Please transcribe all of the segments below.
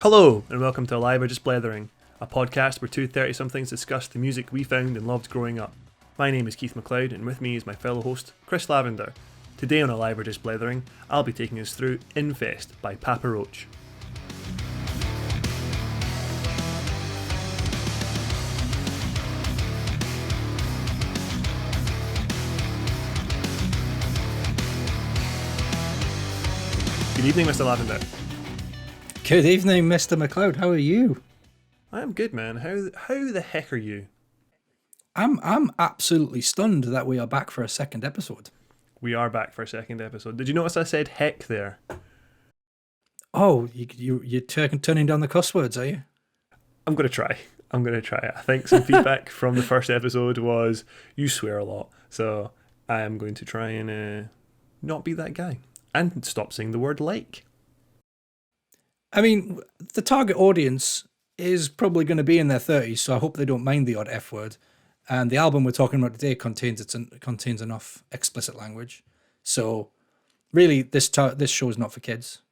Hello, and welcome to Alive or Just Blethering, a podcast where two 30-somethings discuss the music we found and loved growing up. My name is Keith McLeod, and with me is my fellow host, Chris Lavender. Today on Alive or Just Blethering, I'll be taking us through Infest by Papa Roach. Good evening, Mr. Lavender. Good evening, Mr. McLeod. How are you? I'm good, man. How the heck are you? I'm absolutely stunned that we are back for a second episode. We are back for a second episode. Did you notice I said heck there? Oh, you're turning down the cuss words, are you? I'm going to try. I think some feedback from the first episode was you swear a lot. So I am going to try and not be that guy. And stop saying the word like. I mean, the target audience is probably going to be in their 30s, so I hope they don't mind the odd F word. And the album we're talking about today contains enough explicit language. So really, this show is not for kids.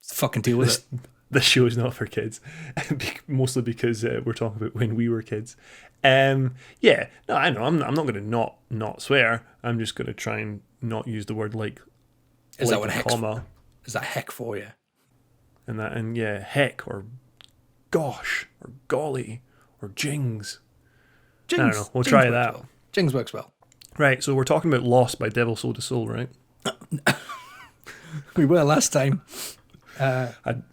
Fucking deal with it. This show is not for kids, mostly because we're talking about when we were kids. I know. I'm not going to not swear. I'm just going to try and not use the word like. Is like that what heck? Comma. Is that heck for you? And heck or gosh or golly or jings. I don't know. We'll try that. Well. Jings works well. Right, so we're talking about Lost by Devil Sold a Soul, right? We were last time. I'm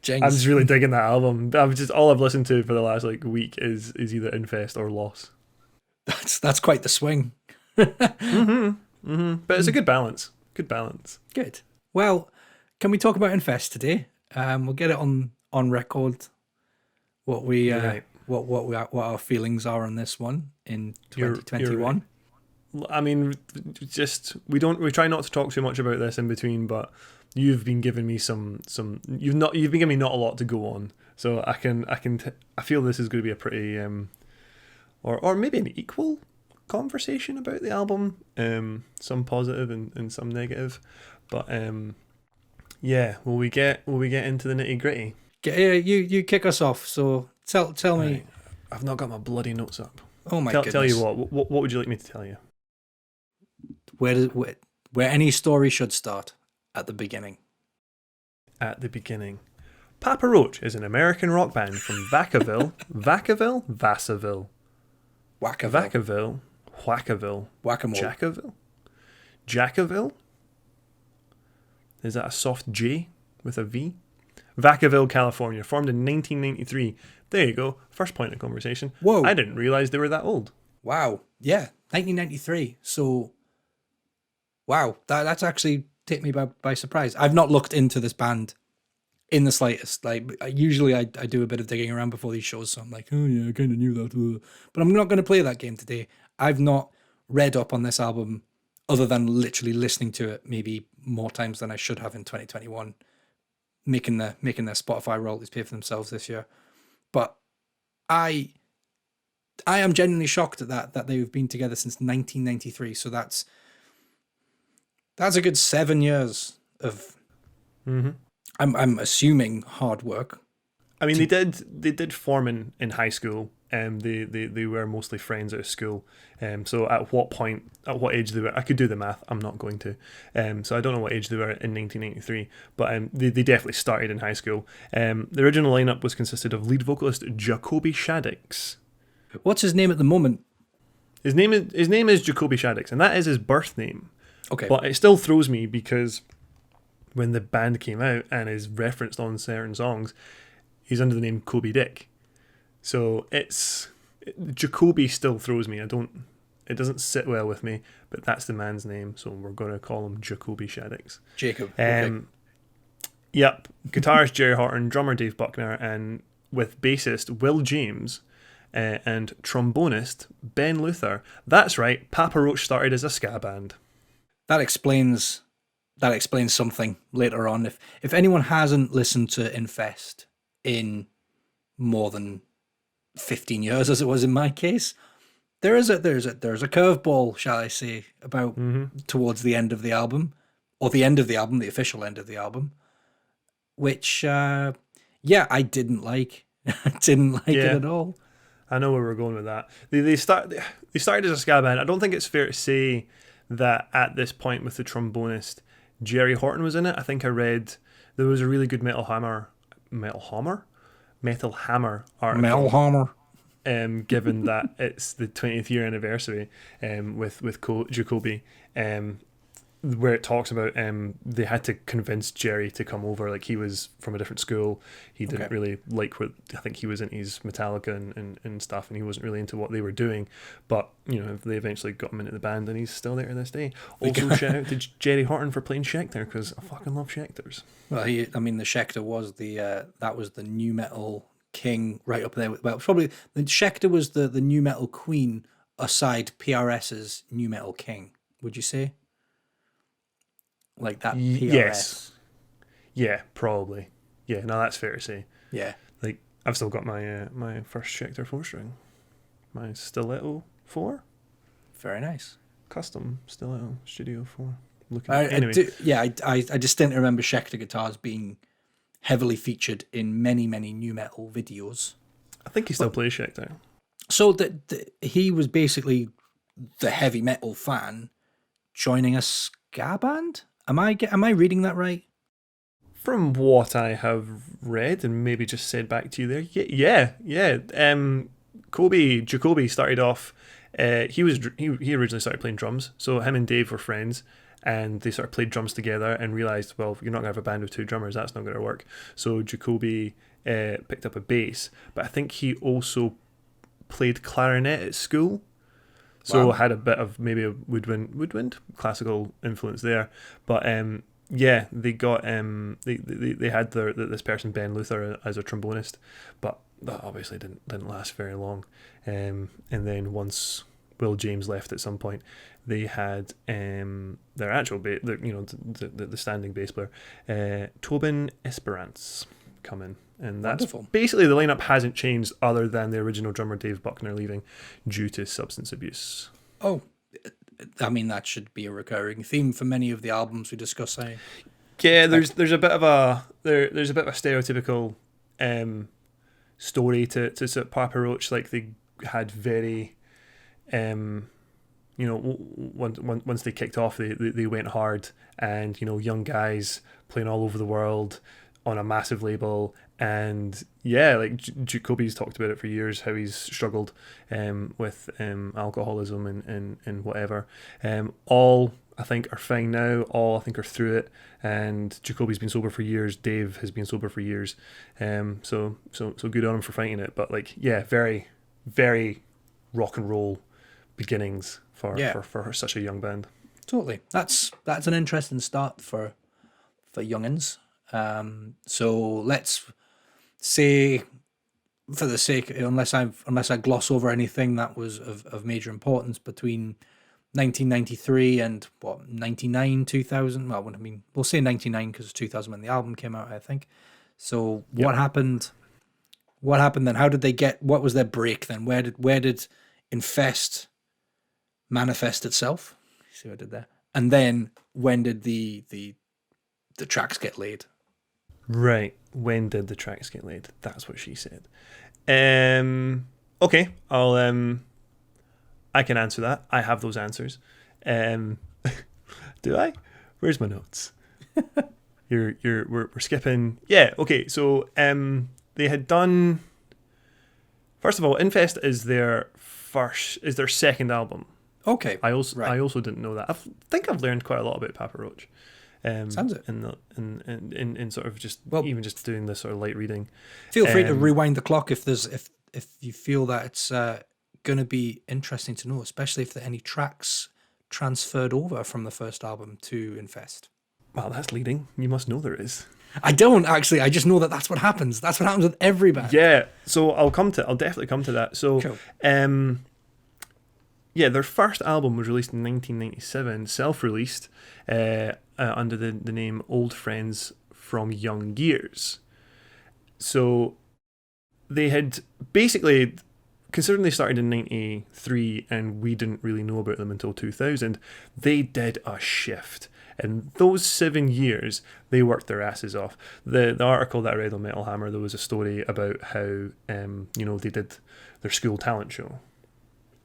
Jings. just really digging that album. All I've listened to for the last week is either Infest or Lost. That's quite the swing. But it's a good balance. Good. Well, can we talk about Infest today? We'll get it on record. What our feelings are on this one in 2021. You're right. I mean, we try not to talk too much about this in between, but you've been giving me you've been giving me not a lot to go on, so I feel this is going to be a pretty or maybe an equal conversation about the album, some positive and some negative, but will we get into the nitty gritty? You kick us off. So tell me. I've not got my bloody notes up. Oh my goodness! Tell you what would you like me to tell you? Where any story should start, at the beginning. At the beginning. Papa Roach is an American rock band from Vacaville, Vassaville, Whackaville, Jackaville. Is that a soft J with a V? Vacaville, California, formed in 1993. There you go. First point of conversation. Whoa. I didn't realize they were that old. Wow. Yeah. 1993. So, wow. That's actually taken me by surprise. I've not looked into this band in the slightest. Usually I do a bit of digging around before these shows, so I'm like, oh yeah, I kind of knew that. But I'm not going to play that game today. I've not read up on this album other than literally listening to it maybe more times than I should have in 2021, making their Spotify royalties pay for themselves this year. But I am genuinely shocked at that they've been together since 1993. So that's a good 7 years of. Mm-hmm. I'm assuming hard work. I mean, they did form in high school. They were mostly friends out of school. So at what age they were, I could do the math. I'm not going to. So I don't know what age they were in 1993, but they definitely started in high school. The original lineup was consisted of lead vocalist Jacoby Shaddix. What's his name at the moment? His name is Jacoby Shaddix, and that is his birth name. Okay, but it still throws me because when the band came out and is referenced on certain songs, he's under the name Kobe Dick. So Jacoby still throws me. It doesn't sit well with me, but that's the man's name, so we're going to call him Jacoby Shaddix. Jacob. Okay. Yep. Guitarist Jerry Horton, drummer Dave Buckner, and with bassist Will James and trombonist Ben Luther. That's right, Papa Roach started as a ska band. That explains something later on. If anyone hasn't listened to Infest in more than 15 years, as it was in my case, there's a curveball, shall I say, about towards the end of the album, or the end of the album, the official end of the album, which Yeah, I didn't like. I didn't like it Yeah, at all. I know where we're going with that. They started as a ska band. I don't think it's fair to say that at this point with the trombonist Jerry Horton was in it. I think I read there was a really good Metal Hammer article. Melhammer. Given that it's the 20th year anniversary, with Jacoby, where it talks about they had to convince Jerry to come over. Like, he was from a different school. He didn't really like what, I think he was into his Metallica and stuff, and he wasn't really into what they were doing. But they eventually got him into the band, and he's still there to this day. Also, shout out to Jerry Horton for playing Schecter, because I fucking love Schecters. Well, the Schecter was that was the new metal king right up there. Well, probably the Schecter was the new metal queen aside PRS's new metal king. Would you say? Like that PRS. Yes. Yeah, probably. Yeah, no, that's fair to say. Yeah. Like, I've still got my first Schecter 4-string. My Stiletto 4. Very nice. Custom Stiletto Studio 4. I distinctly remember Schecter guitars being heavily featured in many, many new metal videos. I think he still plays Schecter. So he was basically the heavy metal fan joining a ska band? Am I reading that right? From what I have read and maybe just said back to you there, yeah. Jacoby started off. He originally started playing drums, so him and Dave were friends, and they sort of played drums together and realized, well, you're not gonna have a band with two drummers. That's not gonna work. So Jacoby picked up a bass, but I think he also played clarinet at school. So had a bit of maybe a woodwind classical influence there, but they got they had this person Ben Luther as a trombonist, but that obviously didn't last very long, and then once Will James left at some point, they had their actual the standing bass player Tobin Esperance come in. And that's wonderful. Basically the lineup hasn't changed other than the original drummer Dave Buckner leaving due to substance abuse. Oh, I mean, that should be a recurring theme for many of the albums we discuss. Yeah, there's a bit of a stereotypical story to Papa Roach. Like, they had very once they kicked off, they went hard, and young guys playing all over the world on a massive label. And like Jacoby's talked about it for years, how he's struggled with alcoholism and whatever. All I think are fine now. All I think are through it. And Jacoby's been sober for years. Dave has been sober for years. So good on him for fighting it. But very, very rock and roll beginnings for such a young band. Totally. That's an interesting start for youngins. So let's say, for the sake, unless I gloss over anything that was of major importance between 1993 and 99, 2000. Well, I mean, we'll say 99 because it's 2000 when the album came out, I think. So what happened? What happened then? How did they get? What was their break then? Where did Infest manifest itself? See what I did there. And then when did the tracks get laid? Right. When did the tracks get laid? That's what she said. Okay. I can answer that. I have those answers. Do I? Where's my notes? We're skipping. Yeah. Okay. So they had done. First of all, Infest is their second album. Okay. I also didn't know that. I think I've learned quite a lot about Papa Roach. Sounds it. In sort of just even just doing this sort of light reading. Feel free to rewind the clock if you feel that it's going to be interesting to know, especially if there are any tracks transferred over from the first album to Infest. Wow, that's leading. You must know there is. I don't actually. I just know that that's what happens. That's what happens with every band. Yeah. So I'll definitely come to that. So, cool. Their first album was released in 1997, self-released, under the name Old Friends from Young Years. So they had basically, considering they started in 93 and we didn't really know about them until 2000, they did a shift. And those 7 years, they worked their asses off. The article that I read on Metal Hammer, there was a story about how they did their school talent show,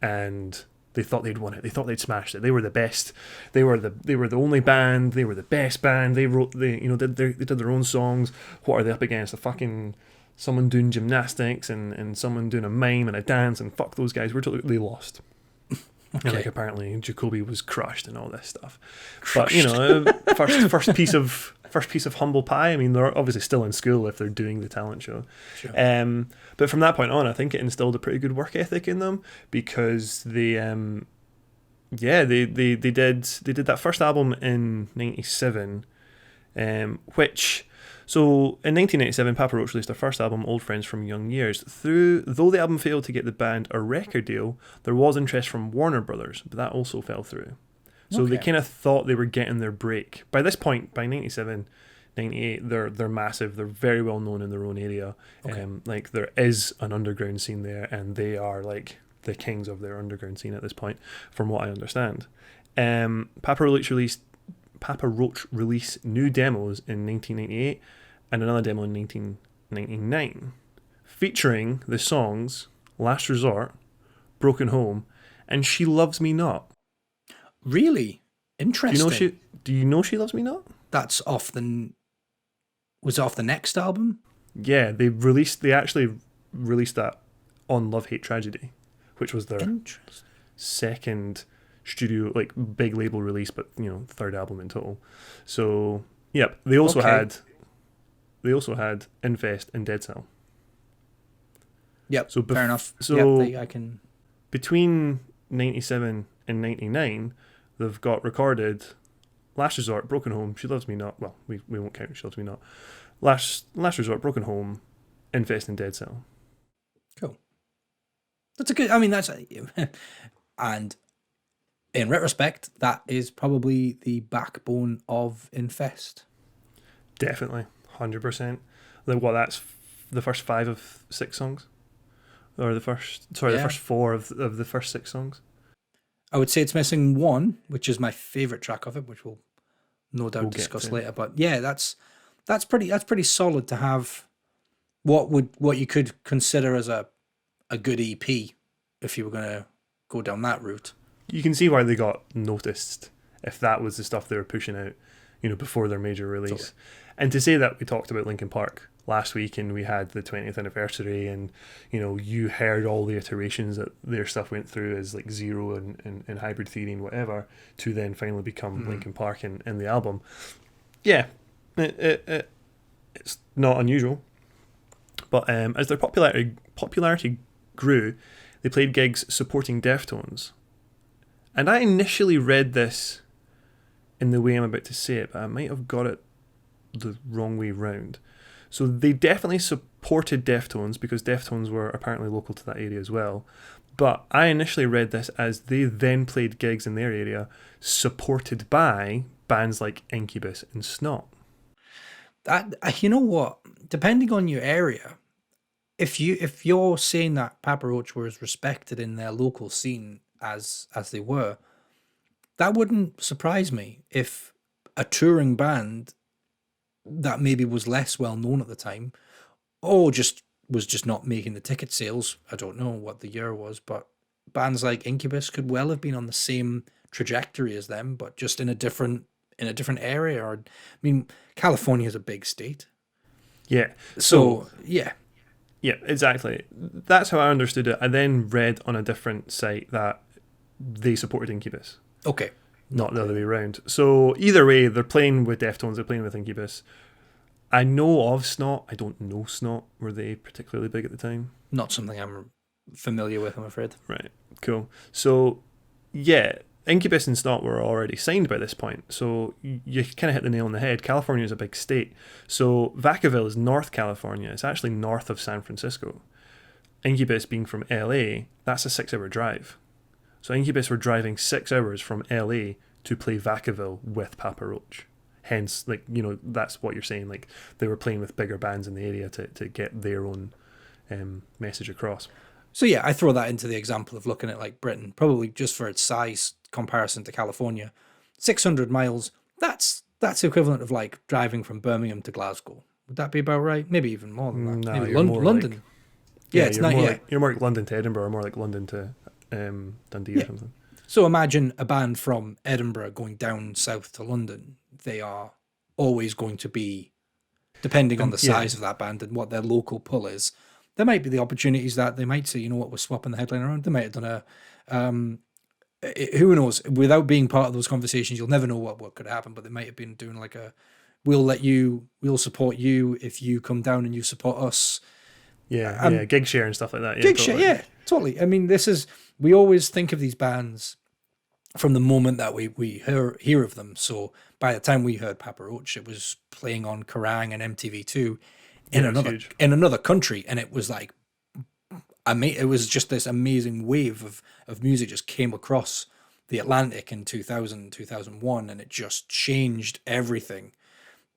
and they thought they'd won it. They thought they'd smashed it. They were the best. They were the only band. They were the best band. They did their own songs. What are they up against? A fucking someone doing gymnastics and someone doing a mime and a dance, and fuck those guys. They lost. Okay. And apparently Jacoby was crushed and all this stuff. Crushed. But first piece of humble pie. I mean, they're obviously still in school if they're doing the talent show. Sure. But from that point on, I think it instilled a pretty good work ethic in them, because they did that first album in '97, which. So in 1997, Papa Roach released their first album, Old Friends from Young Years. Though the album failed to get the band a record deal, there was interest from Warner Brothers, but that also fell through. So they kind of thought they were getting their break. By this point, by 97, 98, they're massive. They're very well known in their own area. Okay. There is an underground scene there, and they are like the kings of their underground scene at this point, from what I understand. Papa Roach released new demos in 1998 and another demo in 1999, featuring the songs Last Resort, Broken Home, and She Loves Me Not. Really? Interesting. Do you know She Loves Me Not? That's was it off the next album? Yeah, they actually released that on Love Hate Tragedy, which was their second studio, like, big label release, but third album in total. So yep, they also had Infest and Dead Cell. Yep, so fair enough. So I can. Between 97 and 99, they've got recorded Last Resort, Broken Home, She Loves Me Not. Well, we won't count She Loves Me Not. Last Resort, Broken Home, Infest and Dead Cell. Cool. That's a good. I mean, that's and. In retrospect, that is probably the backbone of Infest. Definitely, 100%. That's the first 5 of 6 songs, or the first 4 of the first 6 songs. I would say it's missing one, which is my favorite track of it, which we'll no doubt discuss later. But yeah, that's pretty solid to have. What you could consider as a good EP, if you were going to go down that route. You can see why they got noticed if that was the stuff they were pushing out, before their major release. Totally. And to say that, we talked about Linkin Park last week, and we had the 20th anniversary, and you heard all the iterations that their stuff went through as like Zero and Hybrid Theory and whatever, to then finally become Linkin Park in the album. Yeah, it's not unusual. But as their popularity grew, they played gigs supporting Deftones. And I initially read this in the way I'm about to say it, but I might have got it the wrong way round. So they definitely supported Deftones, because Deftones were apparently local to that area as well. But I initially read this as they then played gigs in their area supported by bands like Incubus and Snot. You know what? Depending on your area, if you're saying that Papa Roach were as respected in their local scene as they were, that wouldn't surprise me if a touring band that maybe was less well known at the time, or was just not making the ticket sales. I don't know what the year was, but bands like Incubus could well have been on the same trajectory as them, but just in a different area. Or, I mean, California is a big state. Yeah. So yeah. Yeah, exactly. That's how I understood it. I then read on a different site that they supported Incubus. Okay. Not the other way around. So either way, they're playing with Deftones, they're playing with Incubus. I know of Snot. I don't know Snot. Were they particularly big at the time? Not something I'm familiar with, I'm afraid. Right, cool. So, yeah, Incubus and Snot were already signed by this point. So you kind of hit the nail on the head. California is a big state. So Vacaville is North California. It's actually north of San Francisco. Incubus being from LA, that's a 6-hour drive. So Incubus were driving 6 hours from LA to play Vacaville with Papa Roach. Hence, that's what you're saying. Like, they were playing with bigger bands in the area to get their own message across. So yeah, I throw that into the example of looking at like Britain, probably just for its size comparison to California. 600 miles That's the equivalent of like driving from Birmingham to Glasgow. Would that be about right? Maybe even more than that. No, Maybe you're more London. like, Yeah, it's not. Yeah. you're more like London to Edinburgh, or more like London to Dundee or something. So imagine a band from Edinburgh going down south to London. They are always going to be, depending on the size of that band and what their local pull is, there might be the opportunities that they might say, you know what, we're swapping the headline around. They might have done who knows? Without being part of those conversations, you'll never know what could happen, but they might have been doing like we'll support you if you come down and you support us. Yeah, gig share and stuff like that. Yeah, gig share, yeah, totally. I mean, we always think of these bands from the moment that we hear of them. So by the time we heard Papa Roach, it was playing on Kerrang and MTV2 in another country, and it was like, it was just this amazing wave of music just came across the Atlantic in 2000, 2001, and it just changed everything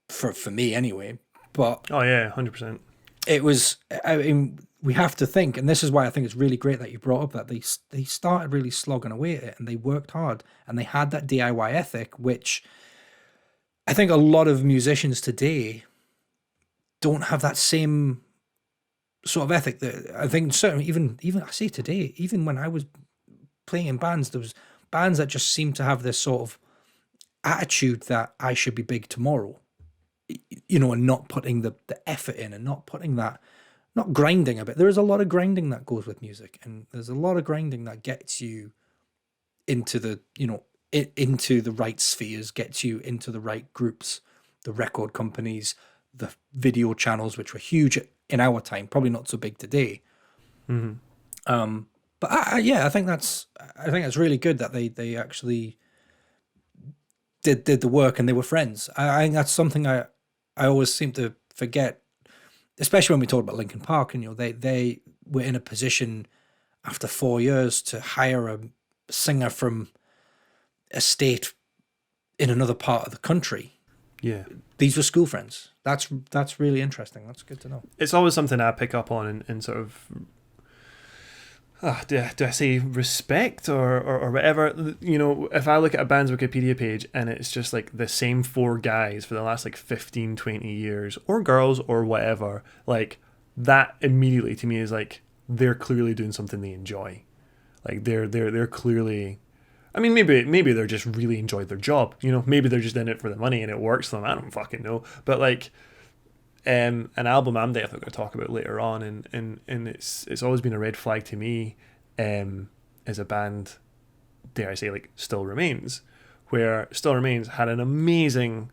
for me anyway. But oh yeah, 100%. It was, I mean, we have to think, and this is why I think it's really great that you brought up that they started really slogging away at it, and they worked hard, and they had that DIY ethic, which I think a lot of musicians today don't have that same sort of ethic. That I think certainly even I say today, even when I was playing in bands, there was bands that just seemed to have this sort of attitude that I should be big tomorrow, you know, and not putting the effort in, and not putting that, not grinding a bit. There is a lot of grinding that goes with music, and there's a lot of grinding that gets you into the, you know, into the right spheres, gets you into the right groups, the record companies, the video channels, which were huge in our time, probably not so big today. Mm-hmm. But I think that's really good that they actually did the work, and they were friends. I think that's something I always seem to forget, especially when we talk about Linkin Park, and you know they were in a position after 4 years to hire a singer from a state in another part of the country. Yeah, these were school friends. That's really interesting. That's good to know. It's always something I pick up on in sort of, do I say respect or whatever? You know, if I look at a band's Wikipedia page and it's just like the same 4 guys for the last like 15, 20 years, or girls or whatever, like that immediately to me is like they're clearly doing something they enjoy. Like they're clearly, I mean, maybe they're just really enjoyed their job. You know, maybe they're just in it for the money and it works for them. I don't fucking know. But like, an album I'm definitely going to talk about later on, and it's always been a red flag to me, as a band, dare I say, like Still Remains, where Still Remains had an amazing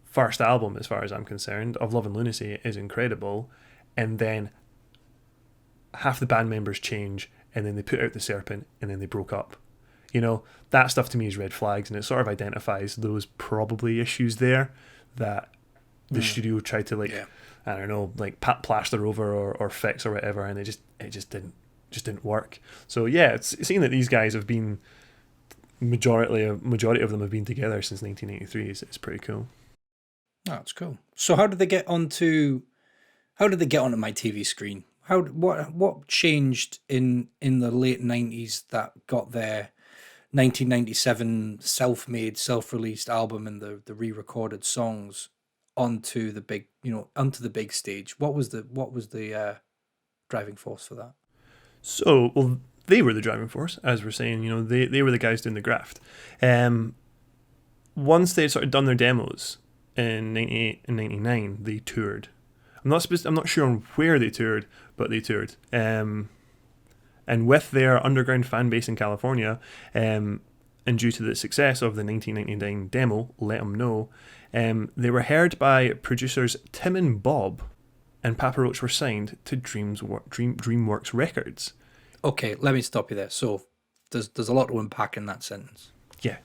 first album as far as I'm concerned. Of Love and Lunacy is incredible, and then half the band members change, and then they put out The Serpent, and then they broke up. You know, that stuff to me is red flags, and it sort of identifies those probably issues there that the studio tried to I don't know, like plaster over or fix or whatever, and it just didn't work. So yeah, it's seeing that these guys have been majority of them have been together since 1983 is pretty cool. Oh, that's cool. So how did they get onto my TV screen? What changed in the late 90s that got their 1997 self-made, self-released album and the re-recorded songs onto the big stage? What was the driving force for that? So, well, they were the driving force, as we're saying. You know, they were the guys doing the graft. Once they sort of done their demos in 98 and 99, they toured. I'm not sure on where they toured, but they toured. And with their underground fan base in California, and due to the success of the 1999 demo, Let 'Em Know, they were heard by producers Tim and Bob, and Papa Roach were signed to DreamWorks Records. Okay, let me stop you there. So there's a lot to unpack in that sentence. Yeah.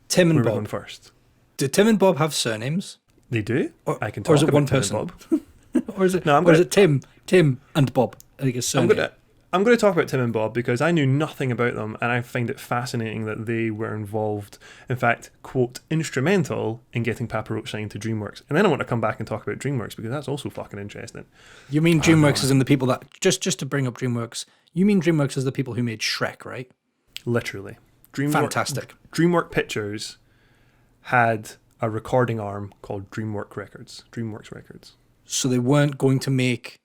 Tim and Bob. Bob. Going first. Do Tim and Bob have surnames? They do. I can talk or is it one person? Or is it Tim and Bob? I think it's surname. I'm going to talk about Tim and Bob because I knew nothing about them, and I find it fascinating that they were involved, in fact, quote, instrumental in getting Papa Roach signed to DreamWorks. And then I want to come back and talk about DreamWorks because that's also fucking interesting. You mean DreamWorks as in the people that, just to bring up DreamWorks, you mean DreamWorks as the people who made Shrek, right? Literally. Fantastic. DreamWorks Pictures had a recording arm called DreamWorks Records. So they weren't going to make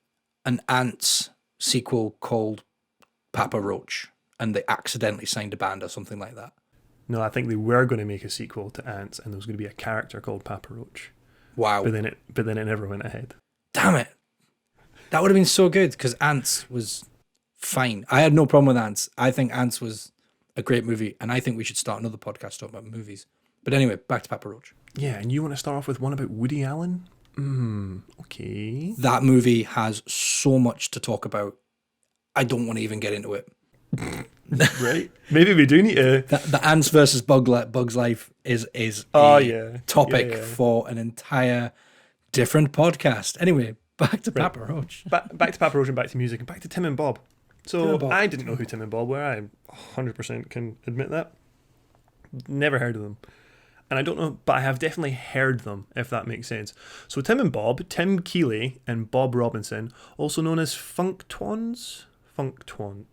an Ants sequel called Papa Roach, and they accidentally signed a band or something like that. No, I think they were going to make a sequel to Ants, and there was going to be a character called Papa Roach. Wow. But then it never went ahead. Damn it. That would have been so good, because Ants was fine. I had no problem with Ants. I think Ants was a great movie, and I think we should start another podcast talking about movies. But anyway, back to Papa Roach. Yeah, and you want to start off with one about Woody Allen? Okay. That movie has so much to talk about. I don't want to even get into it. Right? Maybe we do need to. The Ants versus Bug's Life is topic for an entire different podcast. Anyway, back to Papa Roach. Back to Papa Roach and back to music and back to Tim and Bob. So Tim and Bob. I didn't know who Tim and Bob were. I 100% can admit that. Never heard of them. And I don't know, but I have definitely heard them, if that makes sense. So Tim and Bob, Tim Keeley and Bob Robinson, also known as Funktwons. Funktwons.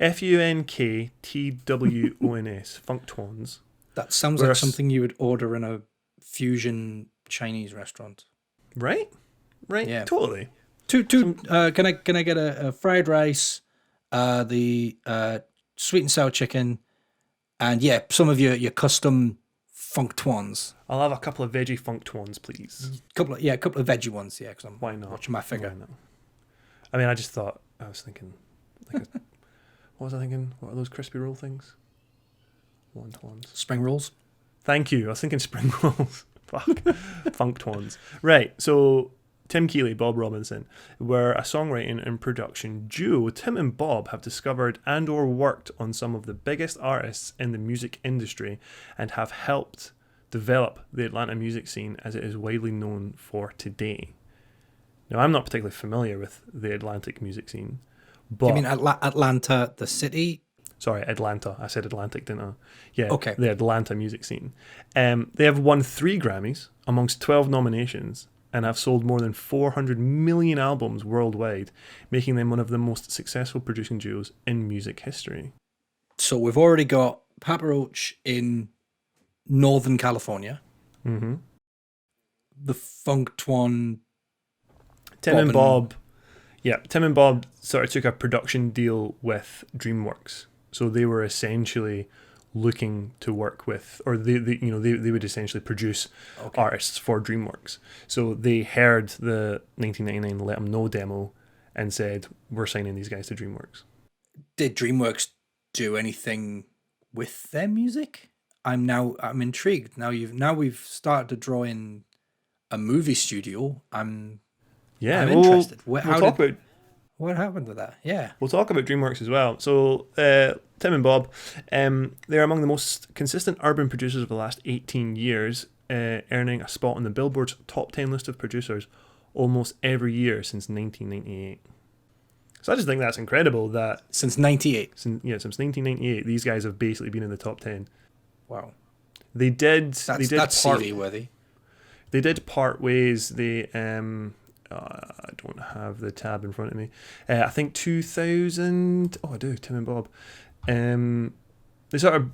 Funktwons. That sounds like something you would order in a fusion Chinese restaurant. Right? Yeah. Totally. Can I get a fried rice, the sweet and sour chicken, and some of your custom Funktwons. I'll have a couple of veggie Funktwons, please. A couple of veggie ones, because I'm Why not? watching my figure. Why not? I mean, I was thinking, what was I thinking? What are those crispy roll things? Wontons. Spring rolls. Thank you. I was thinking spring rolls. Fuck. Funktwons. Right. So Tim Keeley, Bob Robinson were a songwriting and production duo. Tim and Bob have discovered and or worked on some of the biggest artists in the music industry and have helped develop the Atlanta music scene as it is widely known for today. Now, I'm not particularly familiar with the Atlantic music scene, but... You mean Atlanta, the city? Sorry, Atlanta. I said Atlantic, didn't I? Yeah, okay. The Atlanta music scene. They have won 3 Grammys amongst 12 nominations and have sold more than 400 million albums worldwide, making them one of the most successful producing duos in music history. So we've already got Papa Roach in Northern California. Mm-hmm. The Funktwon... Tim and Bob sort of took a production deal with DreamWorks. So they were essentially looking to work with, or they would essentially produce artists for DreamWorks. So they heard the 1999 Let 'Em Know demo and said, we're signing these guys to DreamWorks. Did DreamWorks do anything with their music? I'm intrigued. Now we've started to draw in a movie studio. I'm interested. What happened with that? Yeah. We'll talk about DreamWorks as well. So Tim and Bob, they're among the most consistent urban producers of the last 18 years, earning a spot on the Billboard's top 10 list of producers almost every year since 1998. So I just think that's incredible that... Since 98? Since 1998, these guys have basically been in the top 10. Wow. That's CV worthy. They did part ways. I don't have the tab in front of me. I think 2000... Oh, I do. Tim and Bob. They sort of,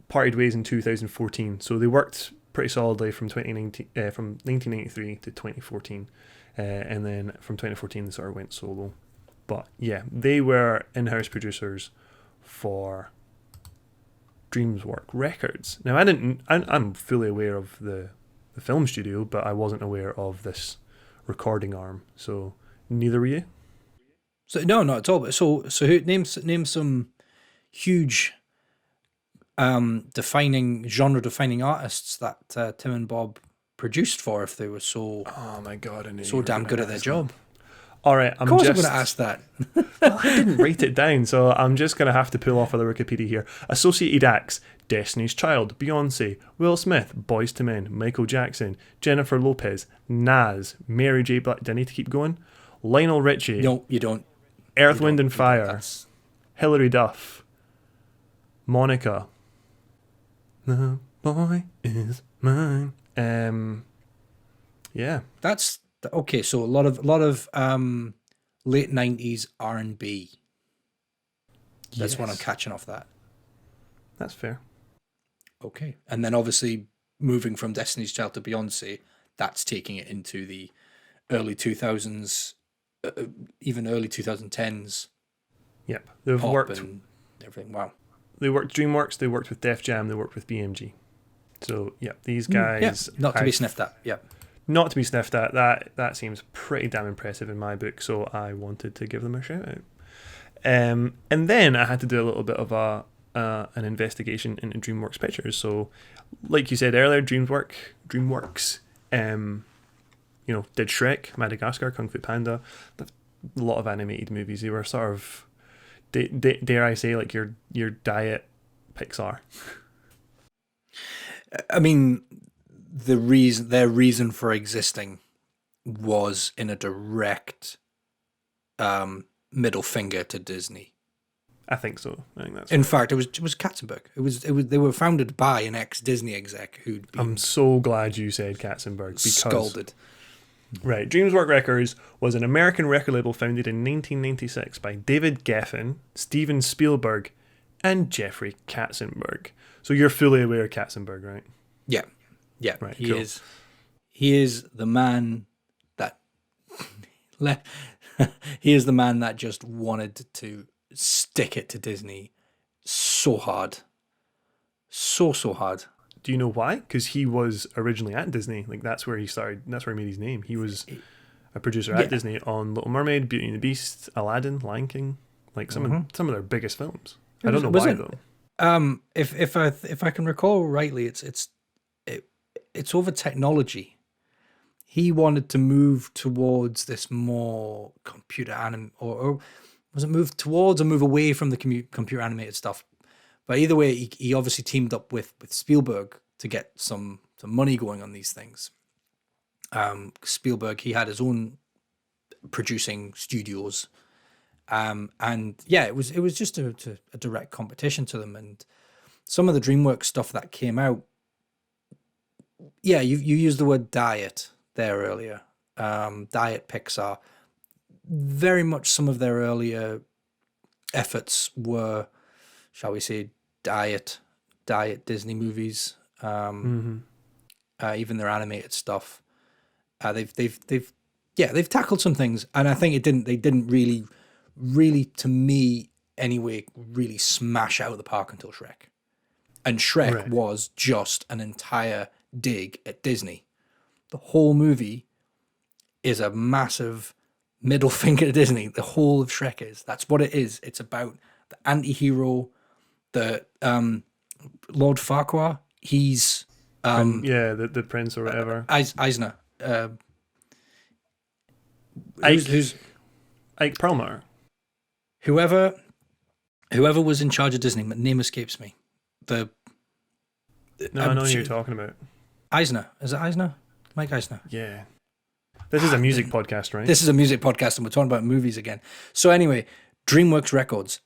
parted ways in 2014. So they worked pretty solidly from 1993 to 2014. And then from 2014, they sort of went solo. But yeah, they were in-house producers for DreamWorks Records. Now, I'm fully aware of the film studio, but I wasn't aware of this recording arm. So neither were you? So no, not at all. So who name some huge genre defining artists that Tim and Bob produced for, if they were so damn good at their job. All right, of course I'm going to ask that. Well, I didn't write it down, so I'm just going to have to pull off of the Wikipedia here. Associated acts: Destiny's Child, Beyonce, Will Smith, Boyz II Men, Michael Jackson, Jennifer Lopez, Nas, Mary J. Blige. Do I need to keep going? Lionel Richie. No, you don't. Earth, Wind and Fire. Hilary Duff. Monica. The boy is mine. Yeah. That's okay. So a lot of late 90s R&B. That's what I'm catching off that. That's fair. Okay. And then obviously moving from Destiny's Child to Beyonce, that's taking it into the early 2000s, even early 2010s. Yep, they've pop worked. And everything. Wow. They worked DreamWorks. They worked with Def Jam. They worked with BMG. So yeah, these guys. Not to be sniffed at. Yeah. Not to be sniffed at. That seems pretty damn impressive in my book. So I wanted to give them a shout out. And then I had to do a little bit of an investigation into DreamWorks pictures. So, like you said earlier, DreamWorks, did Shrek, Madagascar, Kung Fu Panda, a lot of animated movies. They were sort of, dare I say, like your diet Pixar. I mean, their reason for existing was in a direct middle finger to Disney. I think so. I think that's. In fact, it was Katzenberg. It was. They were founded by an ex-Disney exec who'd been. I'm so glad you said Katzenberg because scalded. Right, DreamWorks Records was an American record label founded in 1996 by David Geffen, Steven Spielberg, and Jeffrey Katzenberg. So you're fully aware of Katzenberg, right? Yeah. Right, He cool. is. He is the man that. He is the man that just wanted to stick it to Disney so hard, so hard. Do you know why? Because he was originally at Disney. Like that's where he started. That's where he made his name. He was a producer at Disney on Little Mermaid, Beauty and the Beast, Aladdin, Lion King, like some of their biggest films. I don't know why though. If I can recall rightly, it's over technology. He wanted to move towards this more computer or was it move towards or move away from the computer animated stuff? But either way, he obviously teamed up with Spielberg to get some money going on these things. Spielberg, he had his own producing studios, and yeah, it was just a direct competition to them. And some of the DreamWorks stuff that came out, yeah, you used the word diet there earlier. Diet Pixar. Very much some of their earlier efforts were, shall we say, diet Disney movies. Even their animated stuff. They've tackled some things, and I think they didn't really to me anyway really smash out of the park until Shrek. And Shrek was just an entire dig at Disney. The whole movie is a massive middle finger to Disney. The whole of Shrek is. That's what it is. It's about the anti-hero, the Lord Farquaad. He's the prince or whatever. Eisner. Who's Ike Perlmutter? Whoever was in charge of Disney, name escapes me. I know who you're talking about. Eisner. Is it Eisner? Mike Eisner. Yeah. This is a music podcast, right? This is a music podcast, and we're talking about movies again. So anyway, DreamWorks Records.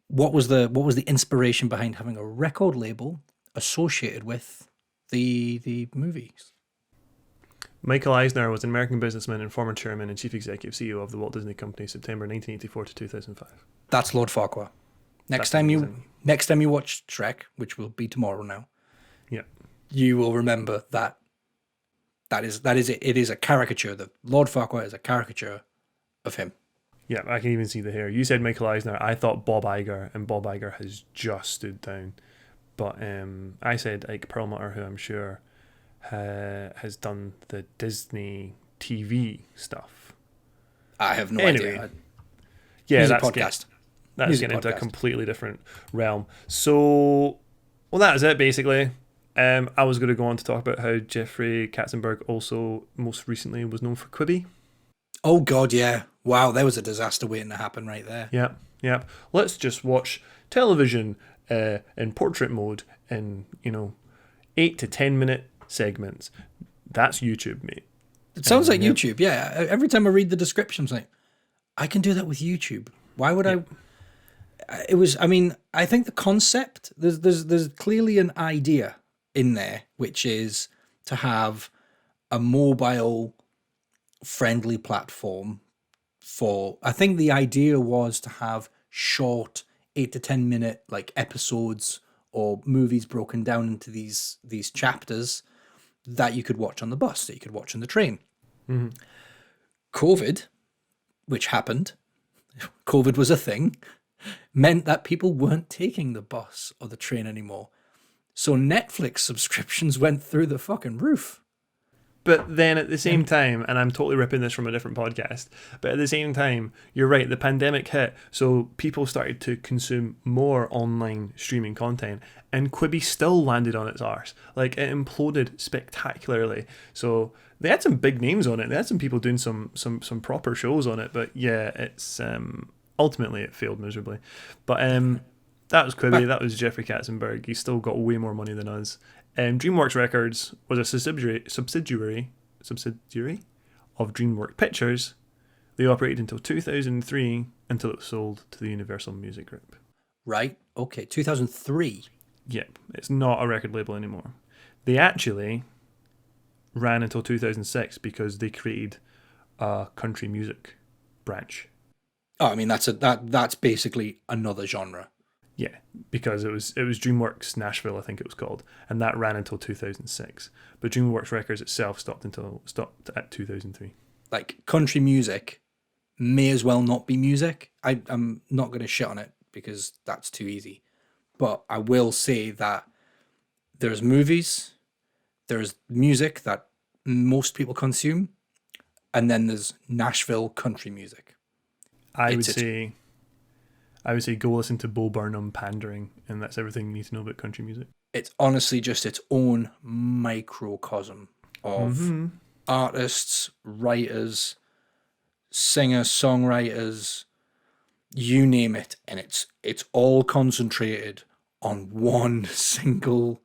What was the inspiration behind having a record label associated with the movies? Michael Eisner was an American businessman and former chairman and chief executive CEO of the Walt Disney Company, September 1984 to 2005. That's Lord Farquaad. Next time you watch Shrek, which will be tomorrow now, yeah, you will remember that is it. It is a caricature. The Lord Farquaad is a caricature of him. Yeah, I can even see the hair. You said Michael Eisner. I thought Bob Iger, and Bob Iger has just stood down. But I said Ike Perlmutter, who I'm sure has done the Disney TV stuff. I have no idea. Yeah, Music podcast. That's getting into a completely different realm. So, well, that is it, basically. I was going to go on to talk about how Jeffrey Katzenberg also most recently was known for Quibi. Oh, God, yeah. Wow, there was a disaster waiting to happen right there. Yeah. Let's just watch television in portrait mode in, 8 to 10 minute segments. That's YouTube, mate. It sounds like YouTube, yeah. Every time I read the descriptions, like, I can do that with YouTube. Why would I? I think the concept, there's clearly an idea in there, which is to have a mobile friendly platform for, I think the idea was to have short 8 to 10 minute like episodes or movies broken down into these chapters that you could watch on the bus, that you could watch on the train. Mm-hmm. COVID, which happened, COVID was a thing, meant that people weren't taking the bus or the train anymore. So Netflix subscriptions went through the fucking roof. But then at the same time, and I'm totally ripping this from a different podcast, but at the same time, you're right, the pandemic hit, so people started to consume more online streaming content, and Quibi still landed on its arse. Like, it imploded spectacularly. So they had some big names on it. They had some people doing some proper shows on it, but yeah, it's ultimately it failed miserably. But that was Quibi, that was Jeffrey Katzenberg. He's still got way more money than us. DreamWorks Records was a subsidiary of DreamWorks Pictures. They operated until 2003, until it was sold to the Universal Music Group. Right, okay, 2003. Yep, it's not a record label anymore. They actually ran until 2006 because they created a country music branch. Oh, I mean, that's basically another genre. Yeah, because it was DreamWorks Nashville, I think it was called, and that ran until 2006. But DreamWorks Records itself stopped at 2003. Like, country music may as well not be music. I'm not going to shit on it because that's too easy. But I will say that there's movies, there's music that most people consume, and then there's Nashville country music. I would say go listen to Bo Burnham pandering, and that's everything you need to know about country music. It's honestly just its own microcosm of artists, writers, singers, songwriters, you name it, and it's all concentrated on one single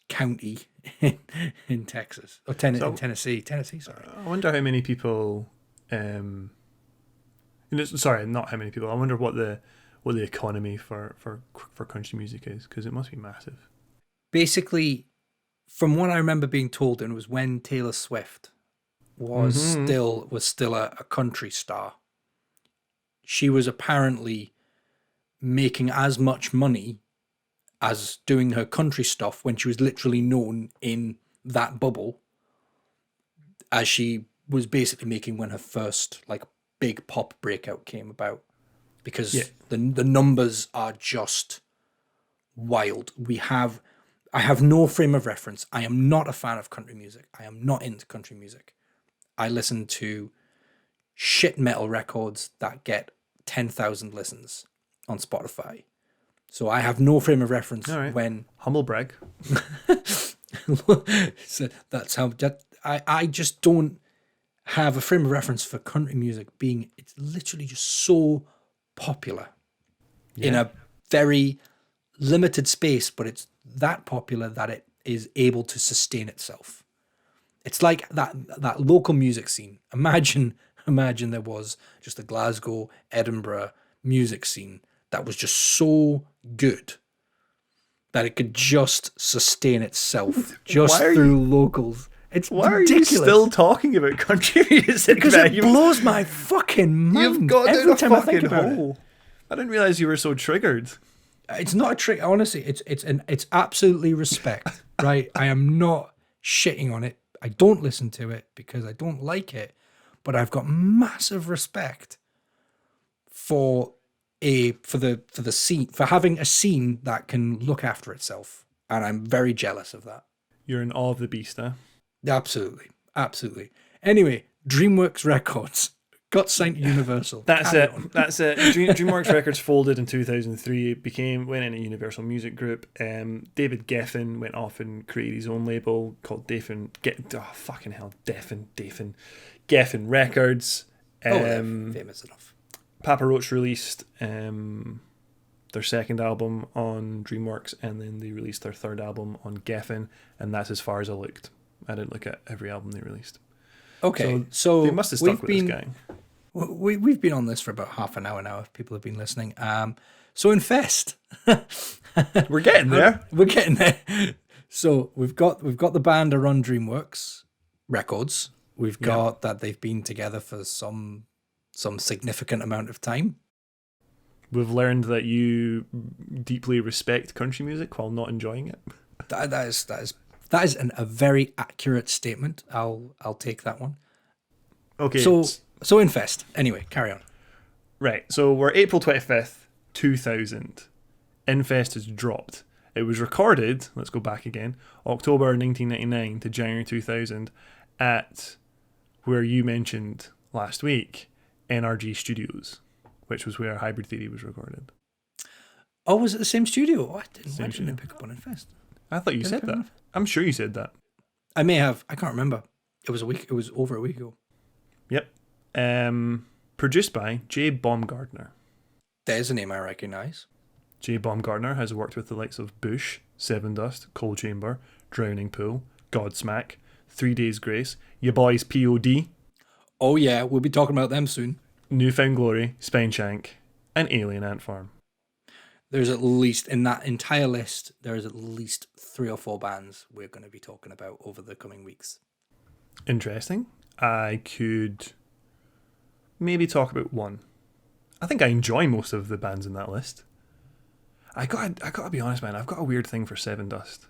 county in Texas or in Tennessee. Sorry. I wonder how many people. Sorry, not how many people. I wonder what the economy for country music is, because it must be massive. Basically, from what I remember being told, and it was when Taylor Swift was still a country star, she was apparently making as much money as doing her country stuff when she was literally known in that bubble as she was basically making when her first like big pop breakout came about. Because the numbers are just wild. I have no frame of reference. I am not a fan of country music. I am not into country music. I listen to shit metal records that get 10,000 listens on Spotify. So I have no frame of reference when... Humble brag. So that's how... I just don't have a frame of reference for country music being... It's literally just so popular in a very limited space, but it's that popular that it is able to sustain itself. It's like that local music scene. Imagine there was just a Glasgow, Edinburgh music scene that was just so good that it could just sustain itself just through locals. It's Why ridiculous. are you still talking about country music? Because it blows my fucking mind. You've got every a time I fucking think about hole. it. I didn't realize you were so triggered. It's not a trick. Honestly, it's absolutely respect, right? I am not shitting on it. I don't listen to it because I don't like it, but I've got massive respect for the scene, for having a scene that can look after itself, and I'm very jealous of that. You're in awe of the beast, huh? Absolutely. Anyway, DreamWorks Records got signed to Universal. That's it. DreamWorks Records folded in 2003. Went into Universal Music Group. David Geffen went off and created his own label called Geffen Records. Famous enough. Papa Roach released their second album on DreamWorks, and then they released their third album on Geffen, and that's as far as I looked. I didn't look at every album they released. Okay, so they must have stuck with this gang. We've been on this for about half an hour now, if people have been listening. So Infest. We're getting there. We're getting there. So we've got the band are on DreamWorks Records. We've got that they've been together for some significant amount of time. We've learned that you deeply respect country music while not enjoying it. That is That is a very accurate statement. I'll take that one. Okay. So Infest. Anyway, carry on. Right. So we're April 25th, 2000. Infest has dropped. It was recorded, let's go back again, October 1999 to January 2000 at where you mentioned last week, NRG Studios, which was where Hybrid Theory was recorded. Oh, was it the same studio? Oh, why Same didn't I pick up on Infest? I thought you said that. I'm sure you said that. I may have. I can't remember. It was over a week ago. Yep. Produced by Jay Baumgartner. There's a name I recognise. Jay Baumgartner has worked with the likes of Bush, Seven Dust, Cold Chamber, Drowning Pool, Godsmack, 3 Days Grace, Ya Boys P.O.D., Oh yeah, we'll be talking about them soon. Newfound Glory, Spineshank, and Alien Ant Farm. There's at least, in that entire list, there is at least 3 or 4 bands we're going to be talking about over the coming weeks. Interesting. I could maybe talk about one. I think I enjoy most of the bands in that list. I gotta be honest, man. I've got a weird thing for Seven Dust.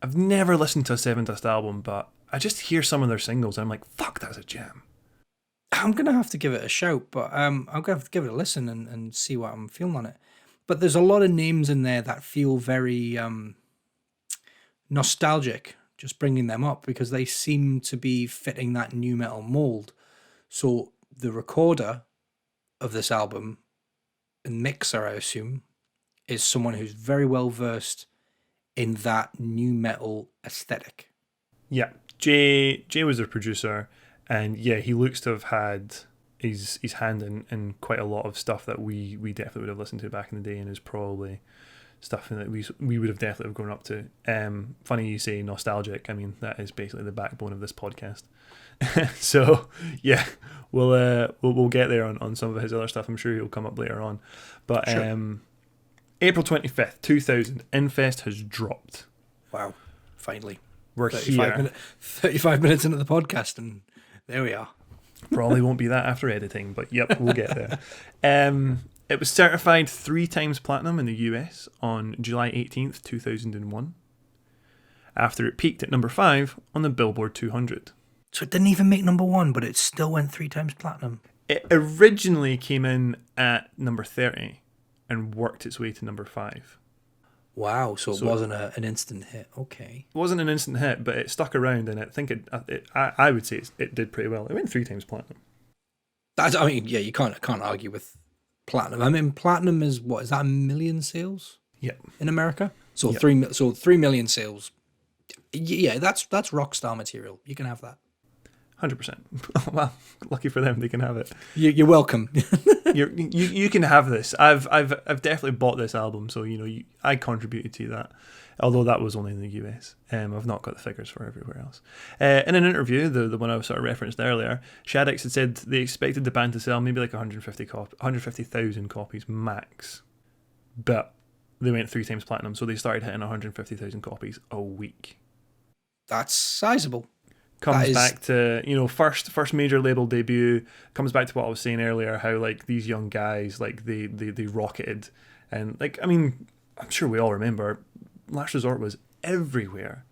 I've never listened to a Seven Dust album, but I just hear some of their singles and I'm like, fuck, that's a jam. I'm going to have to give it a shout, but I'm going to have to give it a listen and see what I'm feeling on it. But there's a lot of names in there that feel very nostalgic, just bringing them up, because they seem to be fitting that new metal mold. So the recorder of this album, and mixer, I assume, is someone who's very well versed in that new metal aesthetic. Yeah, Jay was their producer, and yeah, he looks to have had his hand in quite a lot of stuff that we definitely would have listened to back in the day, and is probably stuff that we would have definitely have grown up to. Funny you say nostalgic. I mean, that is basically the backbone of this podcast. So yeah, we'll get there on some of his other stuff. I'm sure he'll come up later on, but sure. April 25th, 2000, Infest has dropped. Wow, finally. We're 35 minutes into the podcast, and there we are. Probably won't be that after editing, but yep, we'll get there. It was certified 3 times platinum in the US on July 18th, 2001, after it peaked at number 5 on the Billboard 200. So it didn't even make number 1, but it still went 3 times platinum. It originally came in at number 30 and worked its way to number 5. Wow, so it wasn't an instant hit. Okay. It wasn't an instant hit, but it stuck around, and I would say it did pretty well. It went 3 times platinum. You can't argue with platinum. I mean, platinum is what? Is that 1 million sales? Yeah. In America, so yep. 3 million sales. Yeah, that's rock star material. You can have that. 100%. Well, lucky for them, they can have it. You're welcome. You can have this. I've definitely bought this album, so I contributed to that. Although that was only in the US. I've not got the figures for everywhere else. In an interview, the one I sort of referenced earlier, Shaddix had said they expected the band to sell maybe like 150,000 copies max, but they went 3 times platinum, so they started hitting 150,000 copies a week. That's sizable. Comes back to first major label debut. Comes back to what I was saying earlier, how like these young guys, like they rocketed, and like, I mean, I'm sure we all remember Last Resort was everywhere,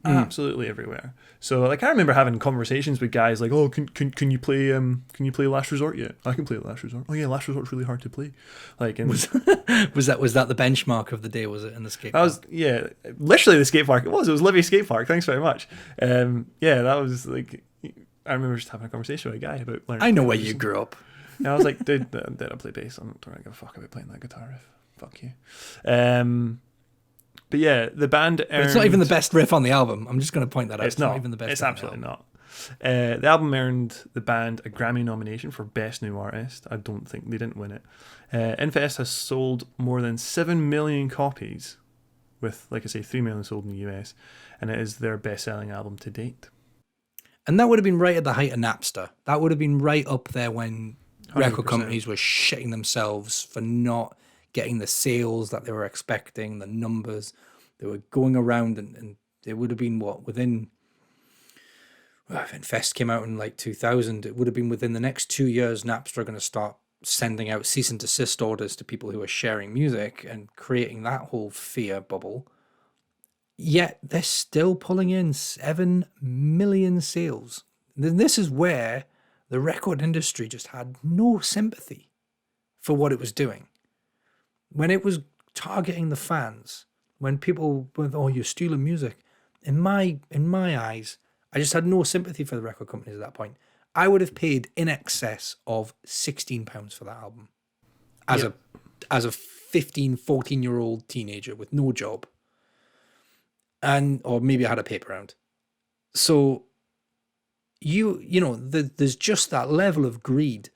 absolutely everywhere. So like, I remember having conversations with guys like, oh, can you play Last Resort yet? I can play Last Resort. Oh yeah, Last Resort's really hard to play. Like, and was that the benchmark of the day? Was it in the skate park? Literally the skate park. It was Livy Skate Park. Thanks very much. That was like, I remember just having a conversation with a guy about learning. I know where you grew up. And I was like, dude, I play bass. I don't give a fuck about playing that guitar riff. Fuck you. But yeah, the band earned... It's not even the best riff on the album. I'm just going to point that out. It's not even the best. It's absolutely not. The album earned the band a Grammy nomination for Best New Artist. I don't think they didn't win it. Infest has sold more than 7 million copies, with, like I say, 3 million sold in the US, and it is their best-selling album to date. And that would have been right at the height of Napster. That would have been right up there when 100%. Record companies were shitting themselves for not getting the sales that they were expecting, the numbers. They were going around, and it would have been if Infest came out in like 2000, it would have been within the next 2 years, Napster are going to start sending out cease and desist orders to people who are sharing music and creating that whole fear bubble. Yet they're still pulling in 7 million sales. Then this is where the record industry just had no sympathy for what it was doing. When it was targeting the fans, when people went, "Oh, you're stealing music," in my eyes, I just had no sympathy for the record companies at that point. I would have paid in excess of £16 for that album as a 15, 14-year-old teenager with no job. Or maybe I had a paper round. So there's just that level of greed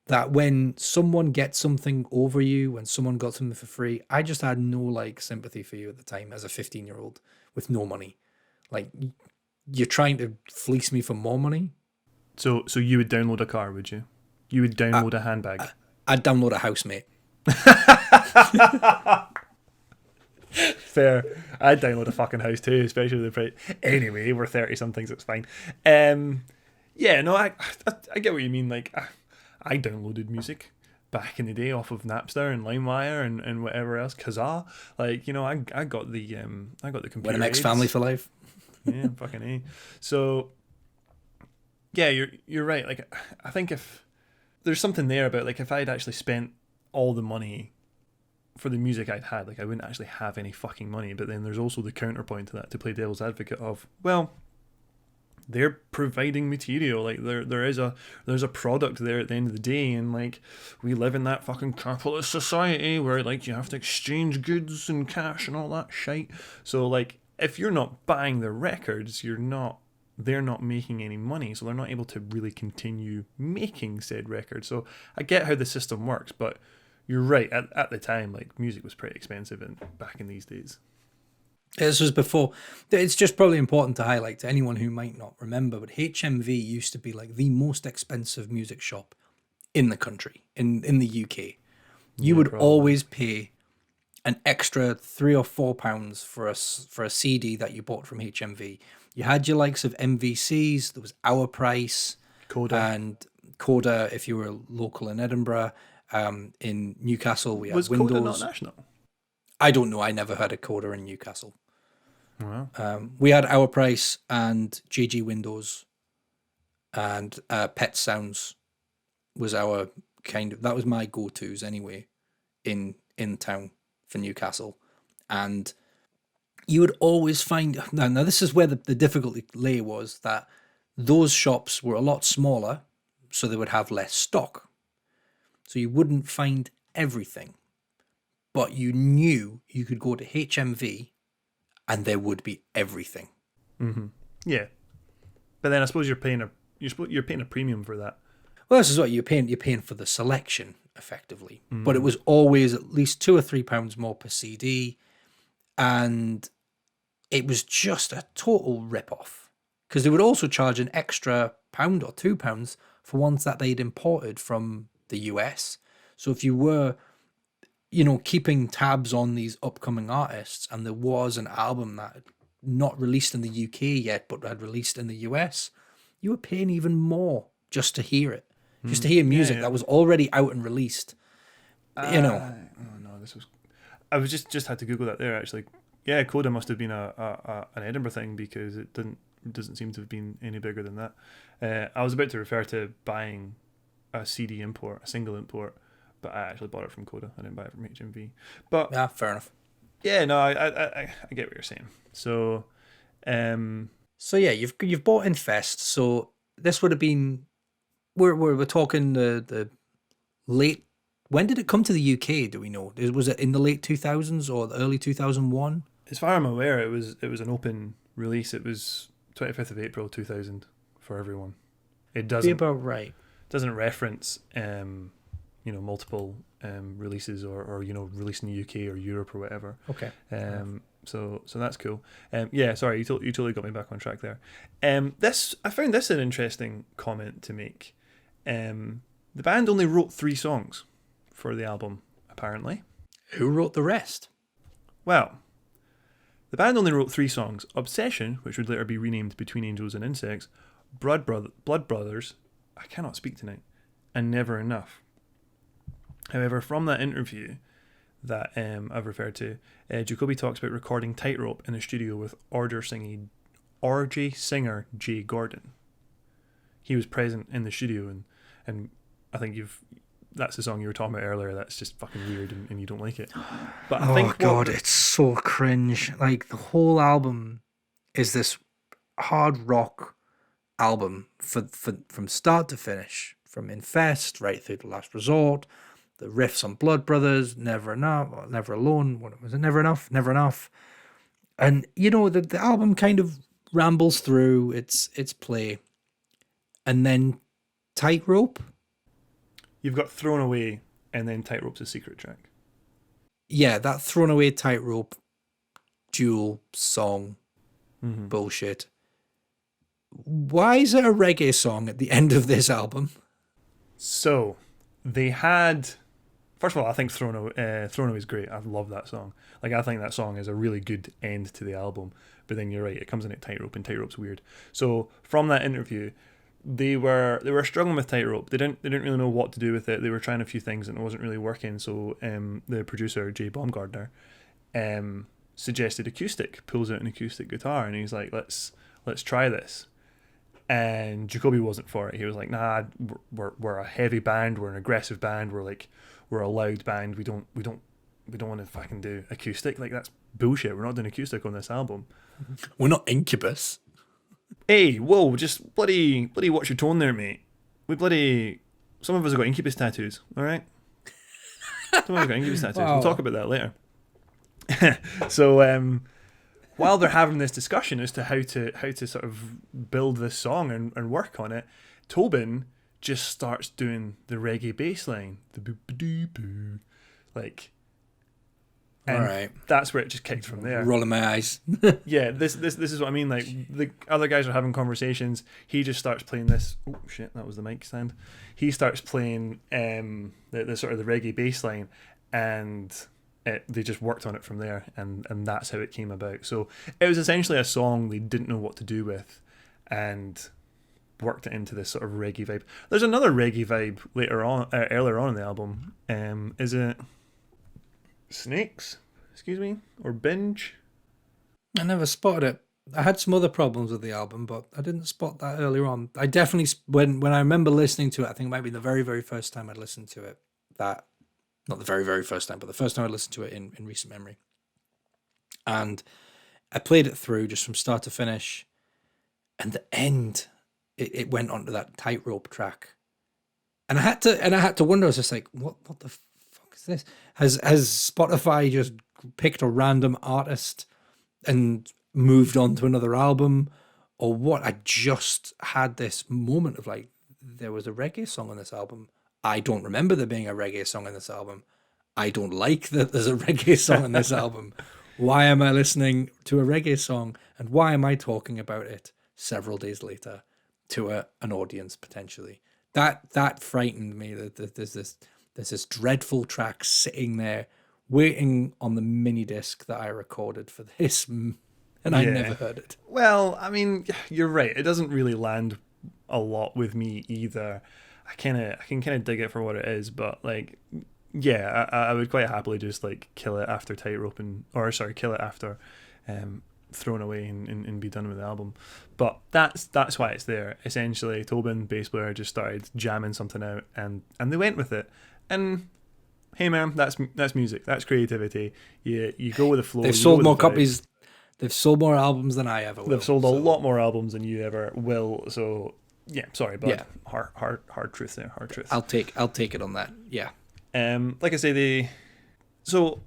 that when someone gets something over you, when someone got something for free, I just had no sympathy for you at the time as a 15-year-old with no money. Like, you're trying to fleece me for more money. So you would download a car, would you? You would download a handbag. I'd download a housemate. Fair. I'd download a fucking house too, especially the price. Anyway, we're 30 somethings, it's fine. Yeah, no, I get what you mean. Like, I downloaded music back in the day off of Napster and LimeWire and whatever else, Kazaa. Like, I got the computer. Winamax Family for Life. Yeah, fucking A. So yeah, you're right. Like, I think if there's something there about, like, if I'd actually spent all the money for the music I'd had, like, I wouldn't actually have any fucking money. But then there's also the counterpoint to that, to play devil's advocate of, well, they're providing material. Like, there's a product there at the end of the day, and like, we live in that fucking capitalist society where, like, you have to exchange goods and cash and all that shit. So, like, if you're not buying the records, they're not making any money, so they're not able to really continue making said records. So I get how the system works, but you're right. At the time, like, music was pretty expensive back in these days. This was before. It's just probably important to highlight to anyone who might not remember, but HMV used to be like the most expensive music shop in the country, in the UK. You would probably always pay an extra £3 or £4 for a CD that you bought from HMV. You had your likes of MVCs. There was Our Price, and Coda if you were local in Edinburgh. In Newcastle, we had Windows. Was Coda not national? I don't know. I never heard of Coda in Newcastle. Wow. We had Our Price and JG Windows, and Pet Sounds was our that was my go-tos anyway in town for Newcastle. And you would always find, now this is where the difficulty lay, was that those shops were a lot smaller, so they would have less stock. So you wouldn't find everything, but you knew you could go to HMV and there would be everything. Mm-hmm. Yeah, but then I suppose you're paying a premium for that. Well, this is what you're paying. You're paying for the selection, effectively. Mm. But it was always at least £2 or £3 more per CD, and it was just a total rip-off, because they would also charge an extra £1 or £2 for ones that they'd imported from the US. So if you were, keeping tabs on these upcoming artists, and there was an album that had not released in the UK yet, but had released in the US, you were paying even more just to hear it, just to hear music that was already out and released. Oh no, this was. I was just had to Google that there actually. Yeah, Coda must have been an Edinburgh thing, because it doesn't seem to have been any bigger than that. I was about to refer to buying a CD import, a single import, but I actually bought it from Coda. I didn't buy it from HMV. But yeah, fair enough. Yeah, no, I get what you're saying. So, so yeah, you've bought Infest. So this would have been, we're talking the late. When did it come to the UK? Do we know? Was it in the late 2000s or the early 2001? As far as I'm aware, it was an open release. It was 25th of April 2000 for everyone. It doesn't be about right. Doesn't reference multiple releases or released in the UK or Europe or whatever. Okay. So that's cool. Sorry, you totally got me back on track there. I found this an interesting comment to make. The band only wrote 3 songs for the album, apparently. Who wrote the rest? Well, the band only wrote 3 songs: Obsession, which would later be renamed Between Angels and Insects, Blood Brothers, I cannot speak tonight, and Never Enough. However, from that interview, that I've referred to. Jacoby talks about recording Tightrope in the studio with RJ singer Jay Gordon. He was present in the studio, and I think that's the song you were talking about earlier. That's just fucking weird, and you don't like it. But I think it's so cringe. Like, the whole album is this hard rock album from start to finish, from Infest right through to Last Resort. The riffs on Blood Brothers, Never Enough, or Never Alone. What was it? Never Enough, Never Enough. And the album kind of rambles through its play, and then Tightrope. You've got Thrown Away, and then Tightrope's a secret track. Yeah, that Thrown Away Tightrope dual song bullshit. Why is there a reggae song at the end of this album? So they had. First of all, I think Thrown Away is great. I love that song. Like, I think that song is a really good end to the album. But then you're right, it comes in at Tightrope, and Tightrope's weird. So from that interview, they were struggling with Tightrope. They didn't really know what to do with it. They were trying a few things and it wasn't really working. So the producer Jay Baumgartner suggested acoustic. Pulls out an acoustic guitar and he's like, let's try this. And Jacoby wasn't for it. He was like, nah, we're a heavy band. We're an aggressive band. We're a loud band. We don't want to fucking do acoustic. Like, that's bullshit. We're not doing acoustic on this album. We're not Incubus. Hey, whoa, just bloody watch your tone there, mate. Some of us have got Incubus tattoos, alright? Some of us have got Incubus tattoos. Wow. We'll talk about that later. So, while they're having this discussion as to how to sort of build this song and work on it, Tobin just starts doing the reggae bass line. The boo-ba-doo-boo. Like... And right. That's where it just kicked from there. Rolling my eyes. Yeah, this is what I mean. Like, the other guys are having conversations. He just starts playing this. Oh shit, that was the mic stand. He starts playing the sort of the reggae bass line, and they just worked on it from there, and that's how it came about. So it was essentially a song they didn't know what to do with, and worked it into this sort of reggae vibe. There's another reggae vibe earlier on in the album. Is it Snakes? Excuse me? Or Binge? I never spotted it. I had some other problems with the album, but I didn't spot that earlier on. I definitely, when I remember listening to it, I think it might be the very, very first time I'd listened to it. Not the very, very first time, but the first time I listened to it in recent memory. And I played it through just from start to finish. And the end, it went onto that Tightrope track. And I had to wonder, I was just like, what the fuck is this? Has Spotify just picked a random artist and moved on to another album, or what? I just had this moment of like, there was a reggae song on this album. I don't remember there being a reggae song on this album. I don't like that there's a reggae song on this album. Why am I listening to a reggae song, and why am I talking about it several days later to an audience potentially? That frightened me, that there's this dreadful track sitting there waiting on the mini disc that I recorded for this, and I never heard it. Well, I mean, you're right. It doesn't really land a lot with me either. I can kind of dig it for what it is, but like, yeah, I would quite happily just like kill it after Tightrope kill it after Thrown Away and be done with the album. But that's why it's there. Essentially, Tobin, bass player, just started jamming something out, and they went with it. And hey, man, that's music. That's creativity. You go with the flow. They've sold more copies. They've sold more albums than I ever will. They've sold a lot more albums than you ever will. So yeah, sorry, but hard truth there. Hard truth. I'll take it on that. Yeah. Like I say, so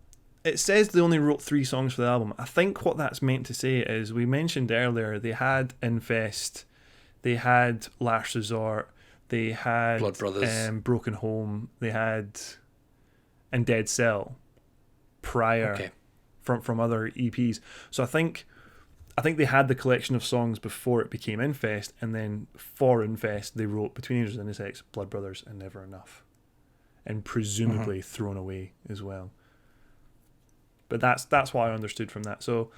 it says they only wrote 3 songs for the album. I think what that's meant to say is, we mentioned earlier, they had Infest, they had Last Resort, they had Blood Brothers, Broken Home, they had and Dead Cell prior from other EPs. So I think they had the collection of songs before it became Infest, and then for Infest they wrote Between Angels and Insects, Blood Brothers, and Never Enough, and presumably Thrown Away as well. But that's what I understood from that. So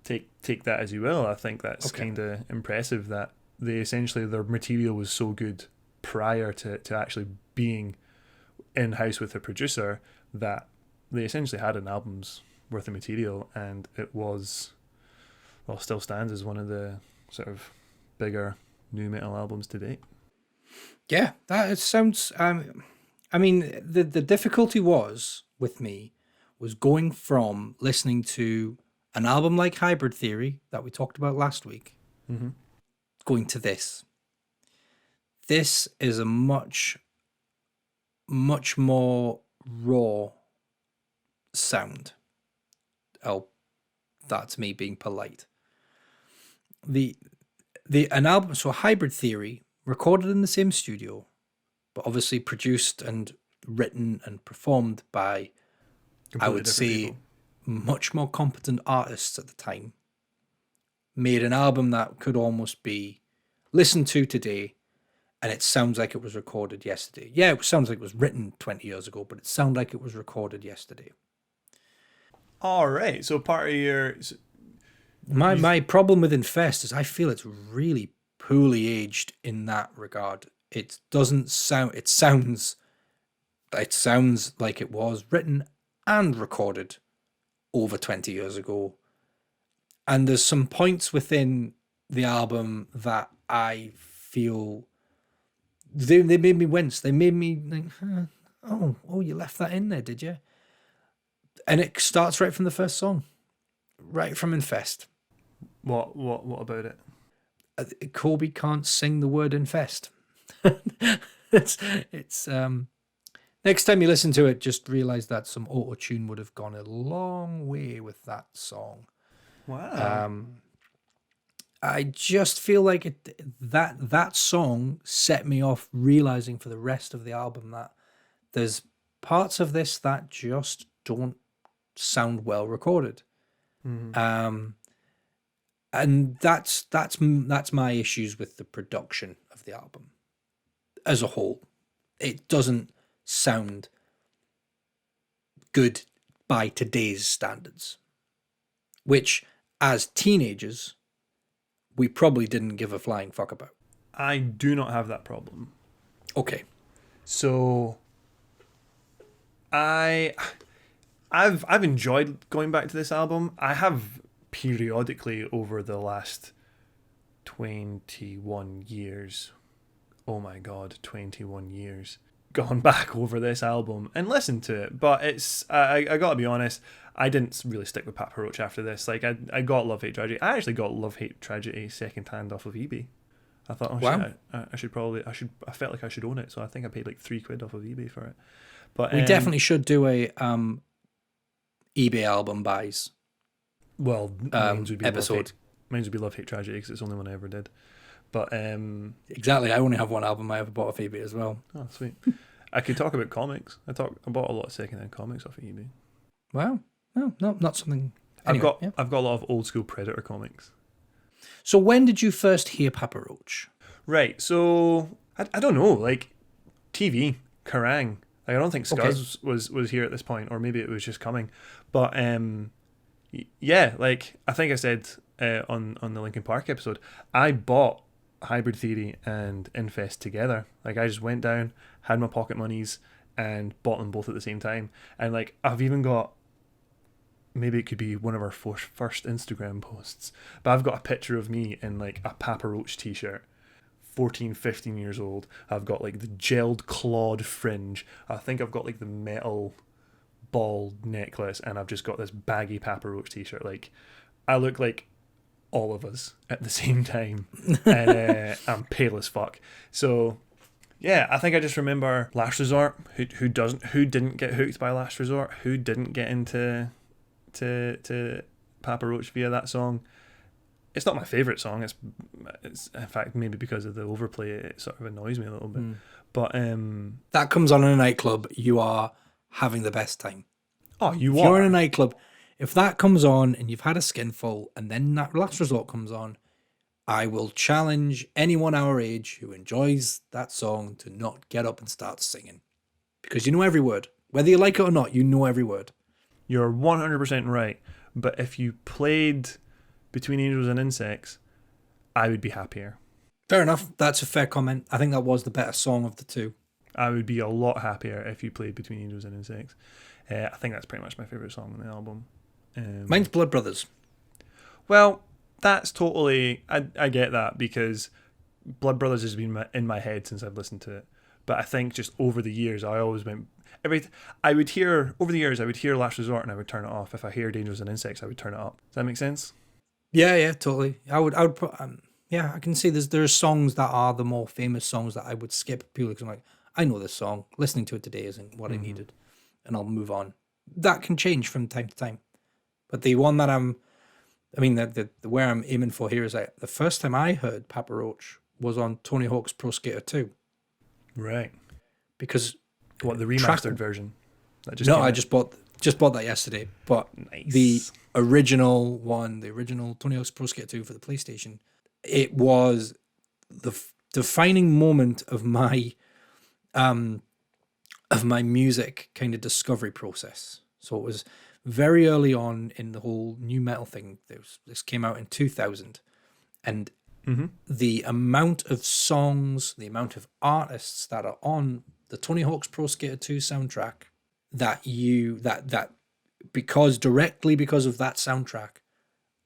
take that as you will. I think that's kind of impressive that their material was so good prior to actually being in house with the producer, that they essentially had an album's worth of material, and it was, well, still stands as one of the sort of bigger nu metal albums to date. Yeah, that it sounds. I mean, the difficulty with me was going from listening to an album like Hybrid Theory that we talked about last week, going to this. This is a much more raw sound. Oh, that's me being polite. An album, so Hybrid Theory, recorded in the same studio, but obviously produced and written and performed by, I would say, people. much more competent artists at the time, made an album that could almost be listened to today, and it sounds like it was recorded yesterday. Yeah, it sounds like it was written 20 years ago, but it sounds like it was recorded yesterday. All right, so part of your... My problem with Infest is I feel it's really poorly aged in that regard. It doesn't sound... It sounds like it was written and recorded over 20 years ago. And there's some points within the album that I feel they made me wince. They made me think, oh, you left that in there, did you? And it starts right from the first song, right from Infest. What about it? Kobe can't sing the word Infest. it's next time you listen to it, just realize that some auto-tune would have gone a long way with that song. Wow. I just feel like that song set me off realizing for the rest of the album that there's parts of this that just don't sound well recorded. And that's my issues with the production of the album as a whole. It doesn't sound good by today's standards, which as teenagers we probably didn't give a flying fuck about. I do not have that problem. Okay. So I've enjoyed going back to this album. I have periodically over the last 21 years, oh my god, 21 years, gone back over this album and listened to it. But it's I gotta be honest, I didn't really stick with Papa Roach after this. Like I got Love Hate Tragedy. I actually got Love Hate Tragedy second hand off of eBay. I thought, wow. shit, I felt like I should own it, so I think I paid like £3 off of eBay for it. But we definitely should do a eBay album buys. Well, mine's would be episode. Mine's would be Love Hate Tragedy because it's the only one I ever did. But exactly, I only have one album I ever bought off eBay as well. Oh, sweet. I could talk about comics. I bought a lot of second-hand comics off of eBay. Wow. No, not something. Anyway, I've got a lot of old school Predator comics. So when did you first hear Papa Roach? Right. So I don't know. Like TV, Kerrang. Like I don't think Scuzz was here at this point, or maybe it was just coming. But yeah. Like I think I said on the Linkin Park episode, I bought Hybrid Theory and Infest together. Like I just went down, had my pocket monies, and bought them both at the same time. And like I've even got, maybe it could be one of our first Instagram posts, but I've got a picture of me in like a Papa Roach t-shirt, 14, 15 years old. I've got like the gelled clawed fringe. I think I've got like the metal ball necklace, and I've just got this baggy Papa Roach t-shirt. Like I look like all of us at the same time, and I'm pale as fuck. So yeah, I think I just remember Last Resort. Who didn't get hooked by Last Resort? Who didn't get into to Papa Roach via that song? It's not my favourite song. It's in fact maybe because of the overplay, it sort of annoys me a little bit. But that comes on in a nightclub, you are having the best time. Oh, if you're in a nightclub, if that comes on and you've had a skinful and then that Last Resort comes on, I will challenge anyone our age who enjoys that song to not get up and start singing. Because you know every word. Whether you like it or not, you know every word. You're 100% right. But if you played Between Angels and Insects, I would be happier. Fair enough. That's a fair comment. I think that was the better song of the two. I would be a lot happier if you played Between Angels and Insects. I think that's pretty much my favourite song on the album. Mine's Blood Brothers. Well, that's totally... I get that, because Blood Brothers has been in my head since I've listened to it. But I think just over the years, I always went... over the years, I would hear Last Resort and I would turn it off. If I heard Angels and Insects, I would turn it up. Does that make sense? Yeah, totally. I would put... yeah, I can see there's songs that are the more famous songs that I would skip purely because I'm like, I know this song. Listening to it today isn't what I needed. And I'll move on. That can change from time to time. But the one that the where I'm aiming for here is like the first time I heard Papa Roach was on Tony Hawk's Pro Skater 2. Right. Because what, the remastered version? I just bought that yesterday. But nice. The original one, the original Tony Hawk's Pro Skater 2 for the PlayStation, it was the defining moment of my music kind of discovery process. So it was very early on in the whole new metal thing. This came out in 2000, and the amount of songs, the amount of artists that are on the Tony Hawk's Pro Skater 2 soundtrack that because of that soundtrack,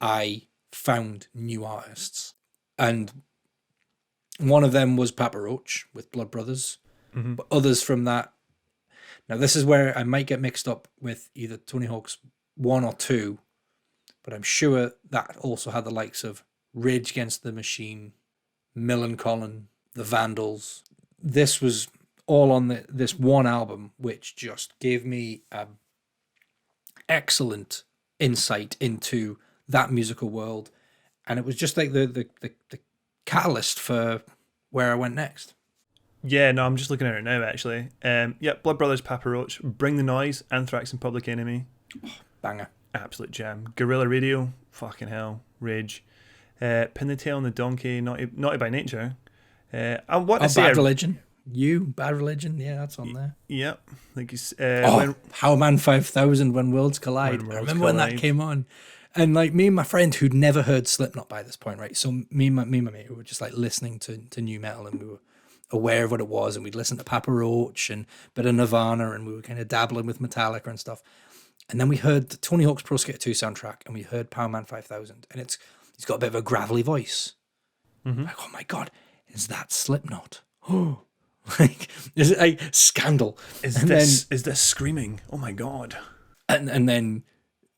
I found new artists. And one of them was Papa Roach with Blood Brothers, but others from that. Now, this is where I might get mixed up with either Tony Hawk's 1 or 2, but I'm sure that also had the likes of Rage Against the Machine, Millencolin, The Vandals. This was all on this one album, which just gave me excellent insight into that musical world. And it was just like the catalyst for where I went next. Yeah, no, I'm just looking at it now, actually. Blood Brothers, Papa Roach, Bring the Noise, Anthrax and Public Enemy. Oh, banger. Absolute jam. Guerrilla Radio, fucking hell. Rage. Pin the Tail on the Donkey, Naughty by Nature. And what Bad Religion. Bad Religion, yeah, that's on there. Yep. How Man 5000, When Worlds Collide. I remember when that came on. And like me and my friend who'd never heard Slipknot by this point, right? So me and my mate were just like listening to new metal, and we were aware of what it was, and we'd listen to Papa Roach and a bit of Nirvana, and we were kind of dabbling with Metallica and stuff. And then we heard the Tony Hawk's Pro Skater 2 soundtrack, and we heard Power Man 5000, and he's got a bit of a gravelly voice. Like, oh my God, is that Slipknot? Oh, like, is it a scandal? Is this screaming? Oh my God. And then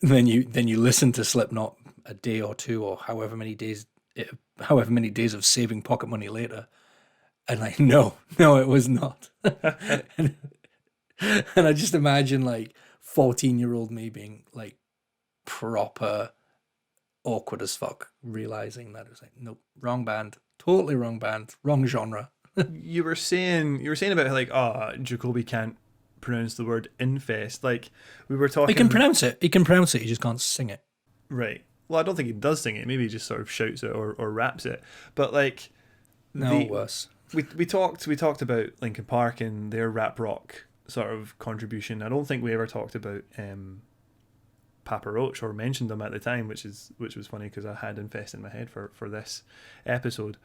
you listen to Slipknot a day or two, or however many days of saving pocket money later, and like, no, it was not. and I just imagine like 14-year-old me being like proper awkward as fuck, realizing that it was like, nope, wrong band, totally wrong band, wrong genre. You were saying about like, Jacoby can't pronounce the word infest. Like, we were talking. He can pronounce it. He just can't sing it. Right. Well, I don't think he does sing it. Maybe he just sort of shouts it or raps it. But like, worse. We talked about Linkin Park and their rap rock sort of contribution. I don't think we ever talked about Papa Roach or mentioned them at the time, which was funny because I had Infest in my head for this episode.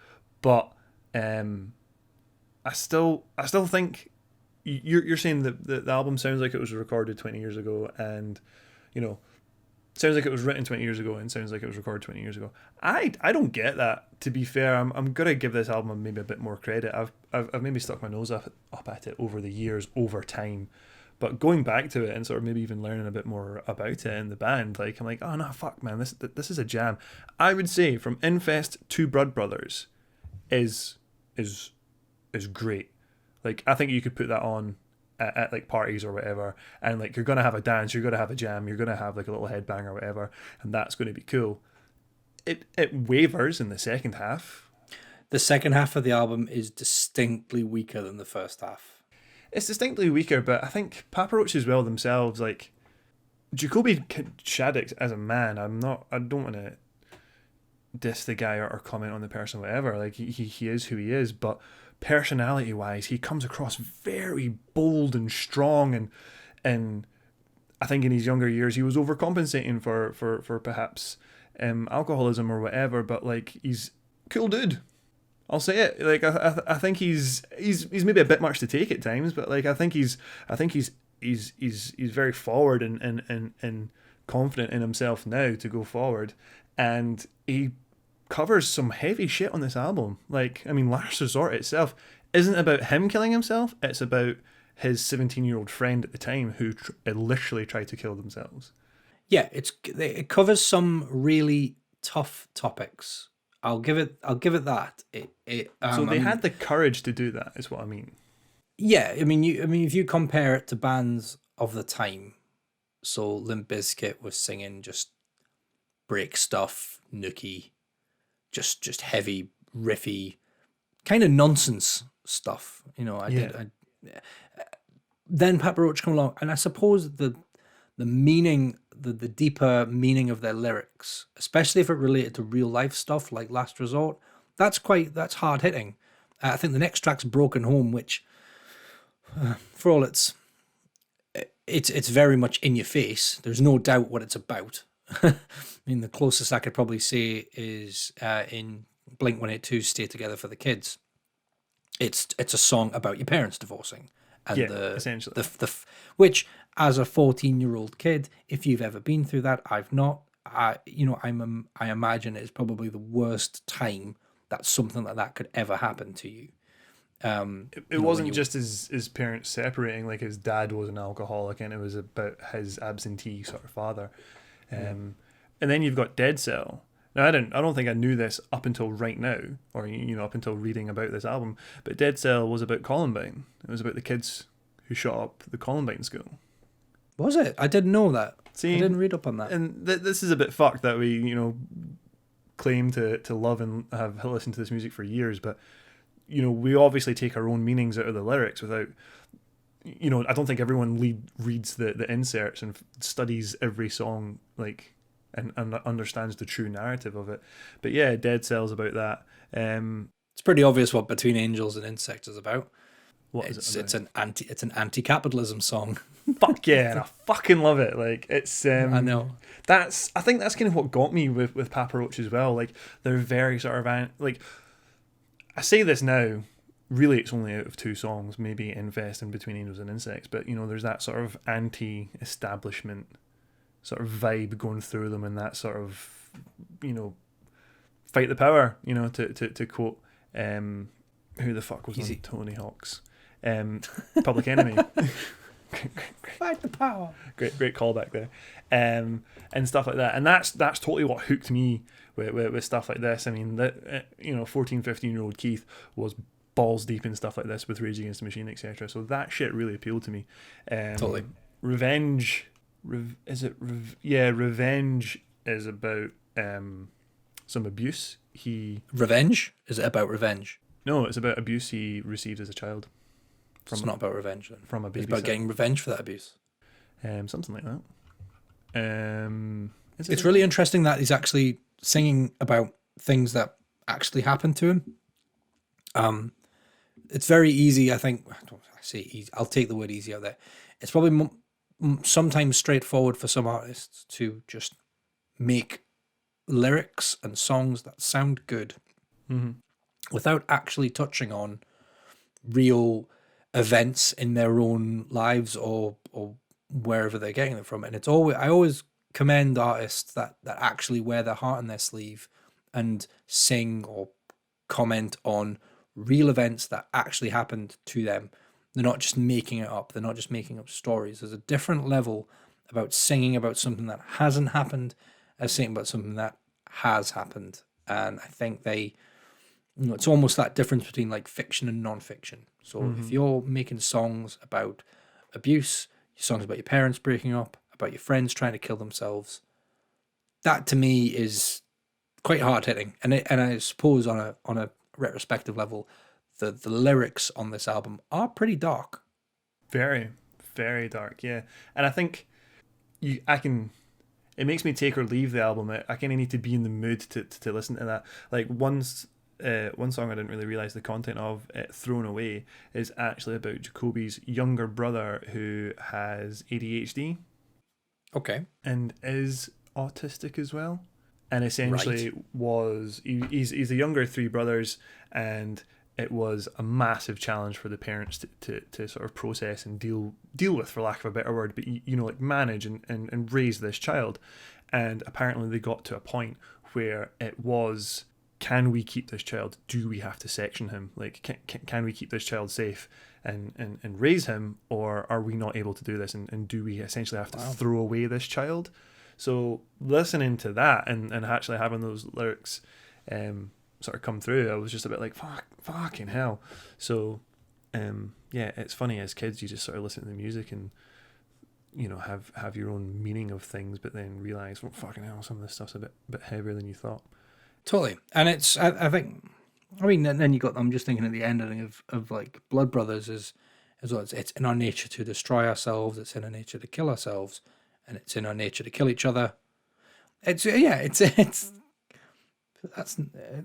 But I still think you're saying that the album sounds like it was recorded 20 years ago, and sounds like it was written 20 years ago and sounds like it was recorded 20 years ago. I don't get that, to be fair. I'm gonna give this album maybe a bit more credit. I've maybe stuck my nose up at it over the years, over time, but going back to it and sort of maybe even learning a bit more about it in the band, like, I'm like, oh no, fuck man, this is a jam. I would say from Infest to Blood Brothers is great. Like, I think you could put that on at like parties or whatever, and like, you're gonna have a dance, you're gonna have a jam, you're gonna have like a little headbang or whatever, and that's going to be cool. It wavers in the second half. The second half of the album is distinctly weaker than the first half. It's distinctly weaker, but I think Papa Roach as well themselves, like, Jacoby Shaddix as a man, I don't want to diss the guy or comment on the person or whatever. Like, he is who he is, but personality wise, he comes across very bold and strong, and I think in his younger years he was overcompensating for perhaps alcoholism or whatever, but like, he's a cool dude. I'll say it. Like I think he's maybe a bit much to take at times, but like I think he's very forward and confident in himself now to go forward, and he covers some heavy shit on this album. Like, I mean, Last Resort itself isn't about him killing himself. It's about his 17-year-old friend at the time who literally tried to kill themselves. Yeah, it covers some really tough topics. I'll give it that. So they had the courage to do that, is what I mean. Yeah, I mean, if you compare it to bands of the time, so Limp Bizkit was singing just break stuff, nookie, just heavy, riffy, kind of nonsense stuff. You know, then Papa Roach come along, and I suppose the meaning, the deeper meaning of their lyrics, especially if it related to real life stuff like Last Resort, that's hard hitting. I think the next track's Broken Home, which, for all it's very much in your face. There's no doubt what it's about. I mean, the closest I could probably say is in Blink-182's "Stay Together for the Kids." It's a song about your parents divorcing, and essentially which, as a 14-year-old kid, if you've ever been through that, I've not. I imagine it's probably the worst time that something like that could ever happen to you. It wasn't just his parents separating. Like, his dad was an alcoholic, and it was about his absentee sort of father. And then you've got Dead Cell. Now, I don't think I knew this up until right now, or up until reading about this album. But Dead Cell was about Columbine. It was about the kids who shot up the Columbine school. Was it? I didn't know that. See, I didn't read up on that. And this is a bit fucked that we claim to love and have listened to this music for years, but we obviously take our own meanings out of the lyrics without. I don't think everyone reads the inserts and studies every song and understands the true narrative of it. But yeah, Dead Cell's about that. It's pretty obvious what Between Angels and Insects is about. What is it about? It's an anti-capitalism song. Fuck yeah, and I fucking love it. Like, it's I know. I think that's kind of what got me with Papa Roach as well. Like, they're very sort of like, I say this now, really it's only out of two songs, maybe Infest and Between Angels and Insects, but there's that sort of anti-establishment sort of vibe going through them, and that sort of fight the power, to quote who the fuck was on Tony Hawk's Public Enemy. Fight the power. Great callback there. And stuff like that, and that's totally what hooked me with stuff like this. I mean, that 14, 15-year-old Keith was balls deep in stuff like this with Rage Against the Machine, etc. So that shit really appealed to me. Totally. Revenge Revenge is about some abuse. Revenge? Is it about revenge? No, it's about abuse he received as a child. It's not about revenge then. From a baby. It's about getting revenge for that abuse. Something like that. It's really interesting that he's actually singing about things that actually happened to him. It's very easy, I think. I say easy. I'll take the word easy out there. It's probably sometimes straightforward for some artists to just make lyrics and songs that sound good without actually touching on real events in their own lives or wherever they're getting them from. And I always commend artists that actually wear their heart on their sleeve and sing or comment on real events that actually happened to them. They're not just making it up. They're not just making up stories. There's a different level about singing about something that hasn't happened as singing about something that has happened. And I think it's almost that difference between like fiction and non-fiction. So if you're making songs about abuse, your songs about your parents breaking up, about your friends trying to kill themselves, that to me is quite hard hitting. And I suppose on a retrospective level, the lyrics on this album are pretty dark. Very, very dark, yeah. And I think it makes me take or leave the album. I kind of need to be in the mood to listen to that. Like, one song I didn't really realise the content of, Thrown Away, is actually about Jacoby's younger brother who has ADHD. Okay. And is autistic as well. and essentially he's the younger three brothers, and it was a massive challenge for the parents to sort of process and deal with, for lack of a better word, but like manage and raise this child. And apparently they got to a point where it was, can we keep this child? Do we have to section him? Like, can we keep this child safe and raise him, or are we not able to do this? And do we essentially have to throw away this child? So listening to that and actually having those lyrics sort of come through, I was just a bit like, fucking hell. So it's funny, as kids you just sort of listen to the music and have your own meaning of things, but then realize, well, fucking hell, some of this stuff's a bit heavier than you thought. Totally. And it's, I think, then you got, I'm just thinking at the ending of like Blood Brothers is well, it's in our nature to destroy ourselves, it's in our nature to kill ourselves, and it's in our nature to kill each other. It's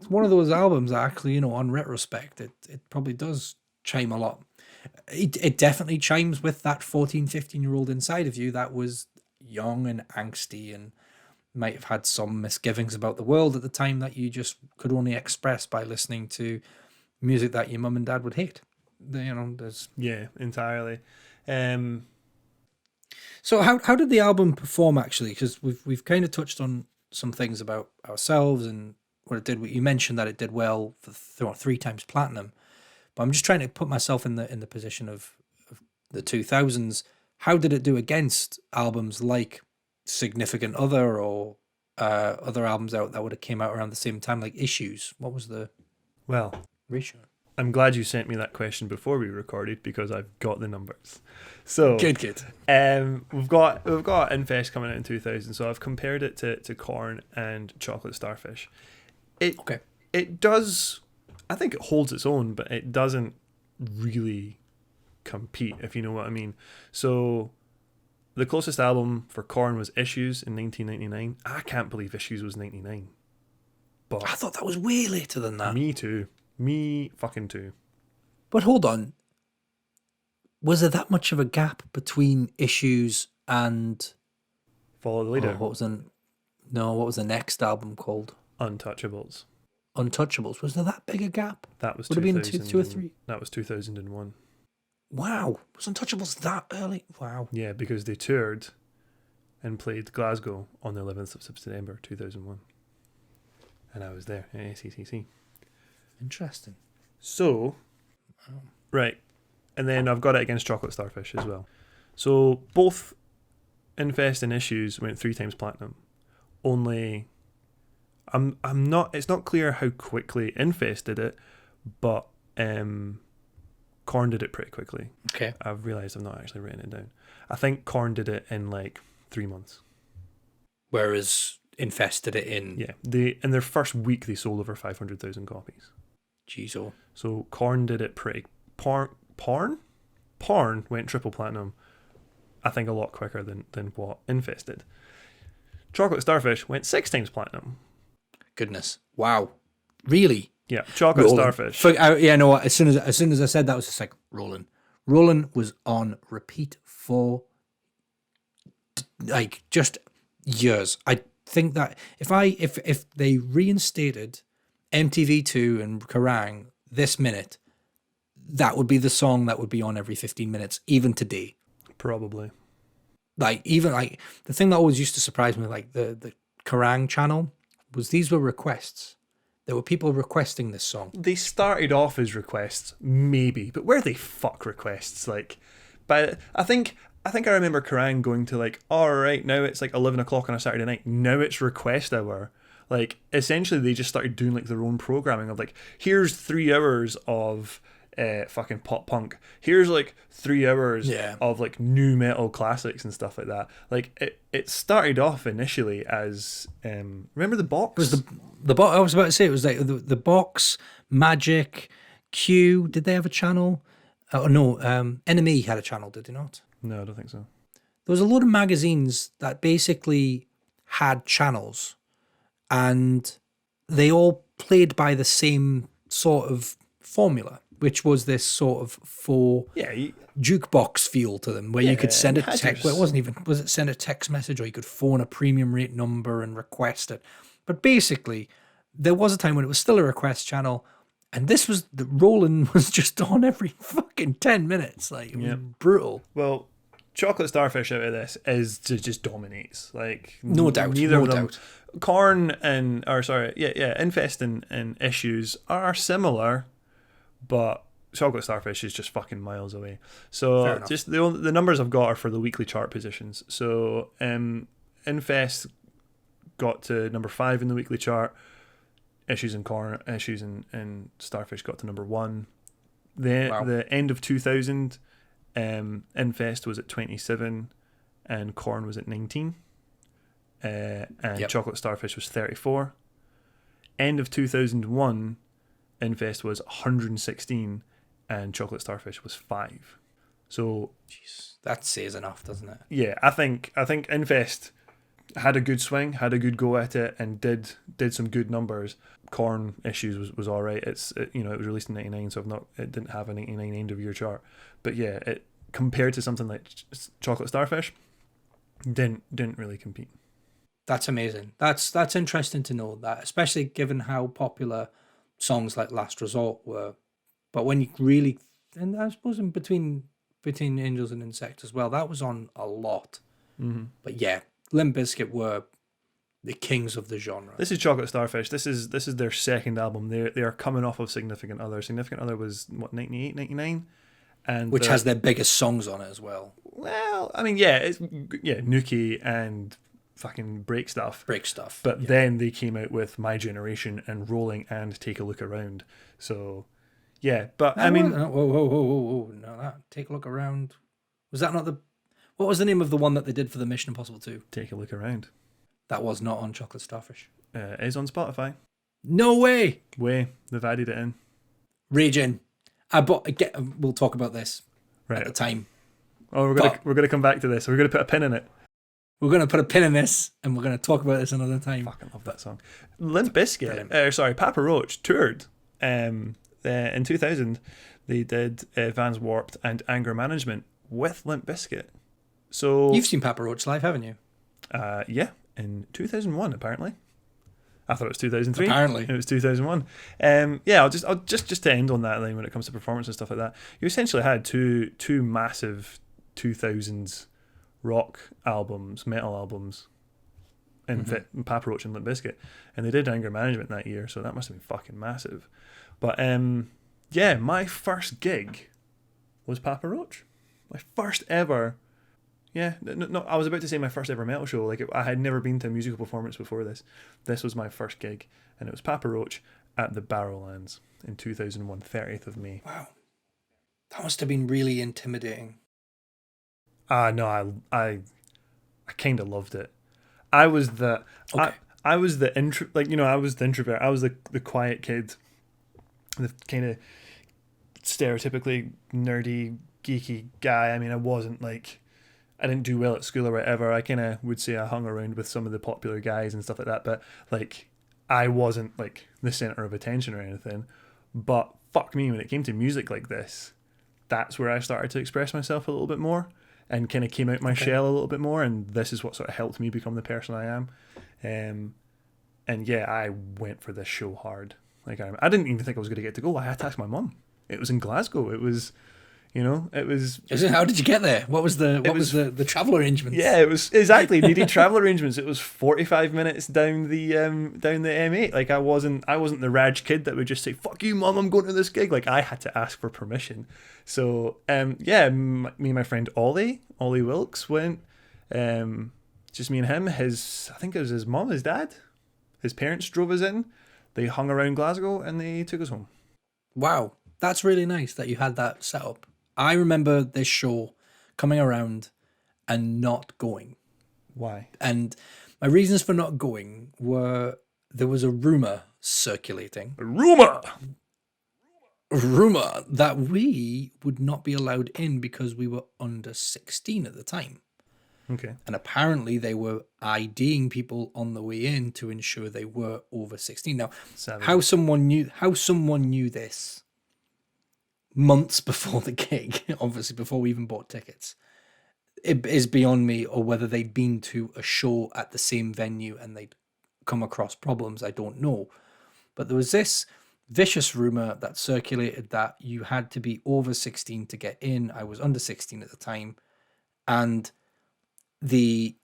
one of those albums that actually, on retrospect, it probably does chime a lot. It definitely chimes with that 14, 15-year-old inside of you that was young and angsty and might have had some misgivings about the world at the time that you just could only express by listening to music that your mum and dad would hate. Yeah, entirely. So how did the album perform, actually? Because we've kind of touched on some things about ourselves and what it did. You mentioned that it did well for 3 times platinum, but I'm just trying to put myself in the position of the 2000s. How did it do against albums like Significant Other or other albums out that would have came out around the same time, like Issues? What was the ratio? I'm glad you sent me that question before we recorded, because I've got the numbers. So good. We've got Infest coming out in 2000, so I've compared it to Korn and Chocolate Starfish. It does, I think it holds its own, but it doesn't really compete, if you know what I mean. So the closest album for Korn was Issues in 1999. I can't believe Issues was 99. But I thought that was way later than that. Me too. Me fucking too. But hold on. Was there that much of a gap between Issues and Follow the Leader? What was the next album called? Untouchables. Was there that big a gap? That was would have been two or three. That was 2001. Wow, was Untouchables that early? Wow. Yeah, because they toured and played Glasgow on the 11th of September 2001, and I was there at ACCC. Interesting. So, right, and then I've got it against Chocolate Starfish as well. So both Infest and Issues went 3 times platinum. Only, I'm not. It's not clear how quickly Infest did it, but Korn did it pretty quickly. Okay. I've realised I've not actually written it down. I think Korn did it in like 3 months. Whereas Infest did it in... Yeah. In their first week, they sold over 500,000 copies. Jeez, oh. So Korn did it pretty... Porn went triple platinum, I think, a lot quicker than what Infest did. Chocolate Starfish went 6 times platinum. Goodness. Wow. Really? Yeah, Chocolate Starfish. As soon as I said that, was just like Rollin' was on repeat for like just years. I think that if they reinstated MTV2 and Kerrang this minute, that would be the song that would be on every 15 minutes, even today. Probably. Even the thing that always used to surprise me, like the Kerrang channel, was these were requests. There were people requesting this song. They started off as requests, maybe, but where they fuck requests? Like, but I think I remember Kerrang going to like, all right, now it's like 11 o'clock on a Saturday night. Now it's request hour. Like, essentially, they just started doing like their own programming of like, here's 3 hours of fucking pop punk. Here's like 3 hours of like new metal classics and stuff like that. Like it started off initially as remember the box? It was the box. I was about to say it was like the box, Magic, Q. Did they have a channel? Oh no, NME had a channel. Did they not? No, I don't think so. There was a load of magazines that basically had channels, and they all played by the same sort of formula, which was this sort of jukebox feel to them, where you could send a text. Well, it wasn't even, was it send a text message, or you could phone a premium rate number and request it. But basically, there was a time when it was still a request channel, and the Roland was just on every fucking 10 minutes. Like, it was brutal. Well, Chocolate Starfish out of this just dominates. Like, No doubt. Neither No of them. doubt. Korn Infest and Issues are similar, but Chocolate Starfish is just fucking miles away. So just the numbers I've got are for the weekly chart positions. So Infest got to number 5 in the weekly chart. Issues and Starfish got to number 1. The end of 2000, Infest was at 27 and Korn was at 19. And Chocolate Starfish was 34. End of 2001, Infest was 116 and Chocolate Starfish was 5. So, jeez, that says enough, doesn't it? Yeah, I think Infest had a good swing, had a good go at it, and did some good numbers. Korn Issues was all right. It was released in '99, so it didn't have a '99 end of year chart. But yeah, it compared to something like Chocolate Starfish, didn't really compete. That's amazing. That's interesting to know that, especially given how popular songs like Last Resort were. But when you really, and I suppose in between Angels and Insect as well, that was on a lot. Mm-hmm. But yeah, Limp Bizkit were the kings of the genre. This is Chocolate Starfish. This is their second album. They are coming off of Significant Other. Significant Other was what, 98, 99? And which has their biggest songs on it as well. Well, I mean, it's Nookie and fucking Break Stuff. But then they came out with My Generation and Rolling and Take a Look Around. So yeah, but I mean, whoa, no, that Take a Look Around, was that not what was the name of the one that they did for the Mission Impossible 2? Take a Look Around. That was not on Chocolate Starfish. It is on Spotify. No way. They've added it in. Raging. We'll talk about this at the time. Oh, we're gonna come back to this. We're gonna put a pin in it. We're gonna put a pin in this, and we're gonna talk about this another time. Fucking love that song. Limp Bizkit, Papa Roach toured. In 2000, they did Vans Warped and Anger Management with Limp Bizkit. So you've seen Papa Roach live, haven't you? Yeah, in 2001 apparently. I thought it was 2003. Apparently, it was 2001. I'll just to end on that line when it comes to performance and stuff like that. You essentially had two massive 2000s rock albums, metal albums, in Papa Roach and Limp Bizkit, and they did Anger Management that year, so that must have been fucking massive. But my first gig was Papa Roach. My first ever. Yeah, no, I was about to say my first ever metal show. Like, I had never been to a musical performance before this. This was my first gig, and it was Papa Roach at the Barrowlands in 2001, 30th of May. Wow. That must have been really intimidating. No, I kind of loved it. I was the I was the I was the introvert. I was the quiet kid, the kind of stereotypically nerdy, geeky guy. I mean, I didn't do well at school or whatever. I kind of would say I hung around with some of the popular guys and stuff like that, but like I wasn't like the center of attention or anything. But fuck me, when it came to music like this, that's where I started to express myself a little bit more and kind of came out my shell a little bit more, and this is what sort of helped me become the person I am. And yeah, I went for this show hard. Like, I didn't even think I was going to get to go. I had to ask my mum. It was in Glasgow. It was... it was... How did you get there? What was the travel arrangements? Yeah, it was exactly needed travel arrangements. It was 45 minutes down the M8. Like, I wasn't the Raj kid that would just say, "Fuck you, mum, I'm going to this gig." Like, I had to ask for permission. So, me and my friend Ollie Wilkes went. Just me and him. I think it was his mum, his dad, his parents drove us in. They hung around Glasgow and they took us home. Wow, that's really nice that you had that set up. I remember this show coming around and not going. Why? And my reasons for not going were there was a rumor circulating. A rumor that we would not be allowed in because we were under 16 at the time. Okay. And apparently they were IDing people on the way in to ensure they were over 16. Now, how someone knew this months before the gig, obviously before we even bought tickets, it is beyond me, or whether they'd been to a show at the same venue and they'd come across problems, I don't know. But there was this vicious rumor that circulated that you had to be over 16 to get in. I was under 16 at the time, and the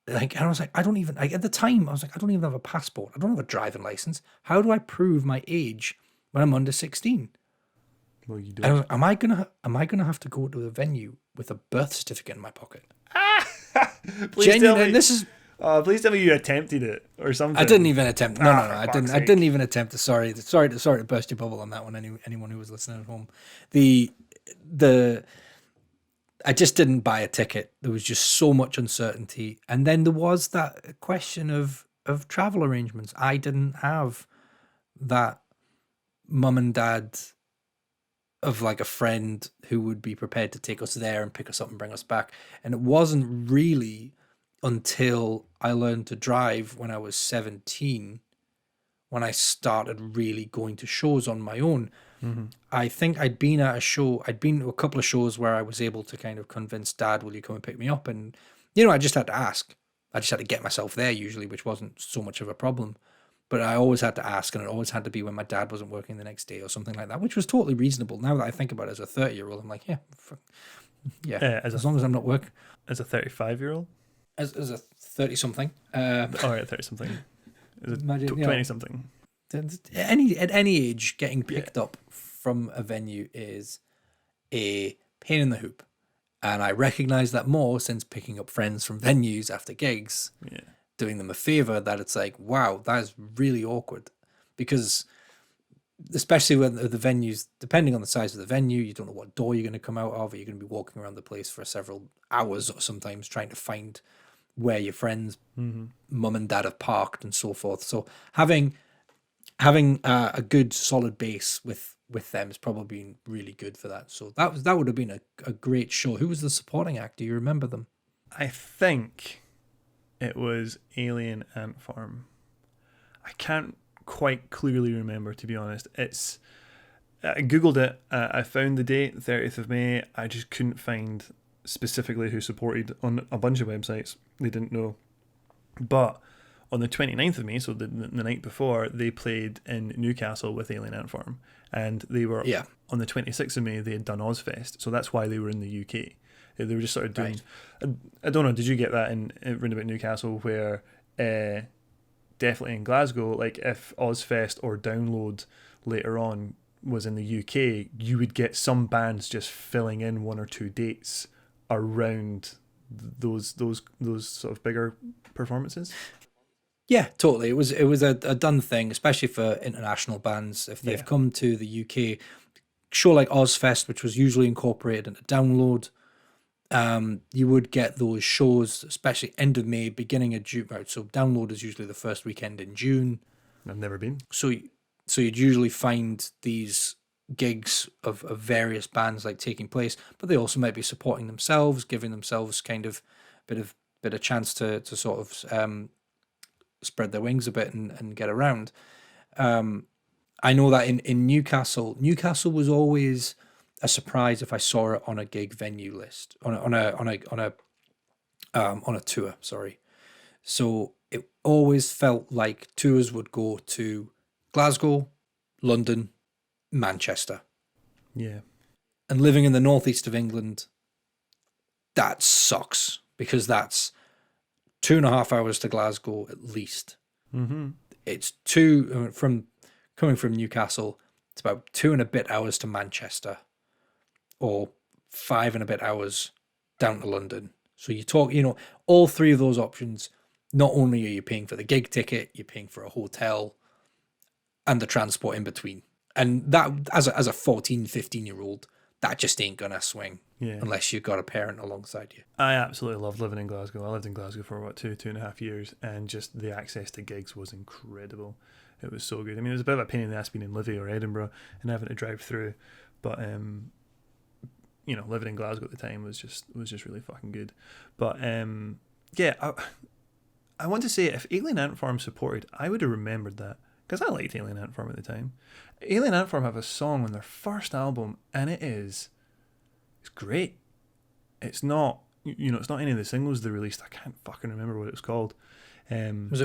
like, and I was like, I don't even like, at the time I was like, I don't even have a passport. I don't have a driving license. How do I prove my age when I'm under 16? Well, you And I was don't. like, am I gonna have to go to the venue with a birth certificate in my pocket? Please tell me. This is. Please tell me you attempted it or something. I didn't even attempt. No, I didn't. I Sake. didn't even attempt to. Sorry to burst your bubble on that one. Anyone who was listening at home, I just didn't buy a ticket. There was just so much uncertainty, and then there was that question of travel arrangements. I didn't have that mum and dad of like a friend who would be prepared to take us there and pick us up and bring us back. And it wasn't really until I learned to drive when I was 17 when I started really going to shows on my own. Mm-hmm. I think I'd been to a couple of shows where I was able to kind of convince Dad, will you come and pick me up? And, I just had to ask. I just had to get myself there usually, which wasn't so much of a problem. But I always had to ask, and it always had to be when my dad wasn't working the next day or something like that, which was totally reasonable. Now that I think about it as a 30-year-old, I'm like, as long as I'm not working. As a 35-year-old? As a 30-something. All right, 30-something. As a 20-something. At any age, getting picked up from a venue is a pain in the hoop. And I recognize that more since picking up friends from venues after gigs. Yeah. Doing them a favor, that it's like, wow, that is really awkward, because especially when the venues, depending on the size of the venue, you don't know what door you're going to come out of, or you're going to be walking around the place for several hours or sometimes trying to find where your friends mum and dad have parked and so forth. So having a good solid base with them has probably been really good for that. So that would have been a great show. Who was the supporting act? Do you remember them? I think it was Alien Ant Farm. I can't quite clearly remember, to be honest. I googled it. I found the date, 30th of May. I just couldn't find specifically who supported on a bunch of websites. They didn't know. But on the 29th of May, so the night before, they played in Newcastle with Alien Ant Farm. And they were, on the 26th of May, they had done Ozfest. So that's why they were in the UK. They were just sort of doing... Right. I don't know, did you get that in round about Newcastle, where definitely in Glasgow, like if Ozfest or Download later on was in the UK, you would get some bands just filling in one or two dates around those sort of bigger performances? Yeah, totally. It was a done thing, especially for international bands. If they've come to the UK, show like Ozfest, which was usually incorporated into Download, you would get those shows, especially end of May, beginning of June. Right, so Download is usually the first weekend in June. I've never been. So you'd usually find these gigs of various bands like taking place, but they also might be supporting themselves, giving themselves kind of bit of chance to sort of spread their wings a bit and get around. I know that in Newcastle was always a surprise if I saw it on a gig venue list on a tour. Sorry, so it always felt like tours would go to Glasgow, London, Manchester. Yeah, and living in the northeast of England, that sucks because that's 2.5 hours to Glasgow at least. Mm-hmm. It's coming from Newcastle. It's about 2 and a bit hours to Manchester, or 5 and a bit hours down to London. So you talk, all three of those options. Not only are you paying for the gig ticket, you're paying for a hotel and the transport in between. And that, as a 14, 15-year-old, that just ain't gonna swing unless you've got a parent alongside you. I absolutely loved living in Glasgow. I lived in Glasgow for about 2.5 years, and just the access to gigs was incredible. It was so good. I mean, it was a bit of a pain in the ass being in Livy or Edinburgh and having to drive through, but living in Glasgow at the time was just really fucking good. But I want to say, if Alien Ant Farm supported, I would have remembered that, because I liked Alien Ant Farm at the time. Alien Ant Farm have a song on their first album, and it's great. It's not, it's not any of the singles they released. I can't fucking remember what it was called. Was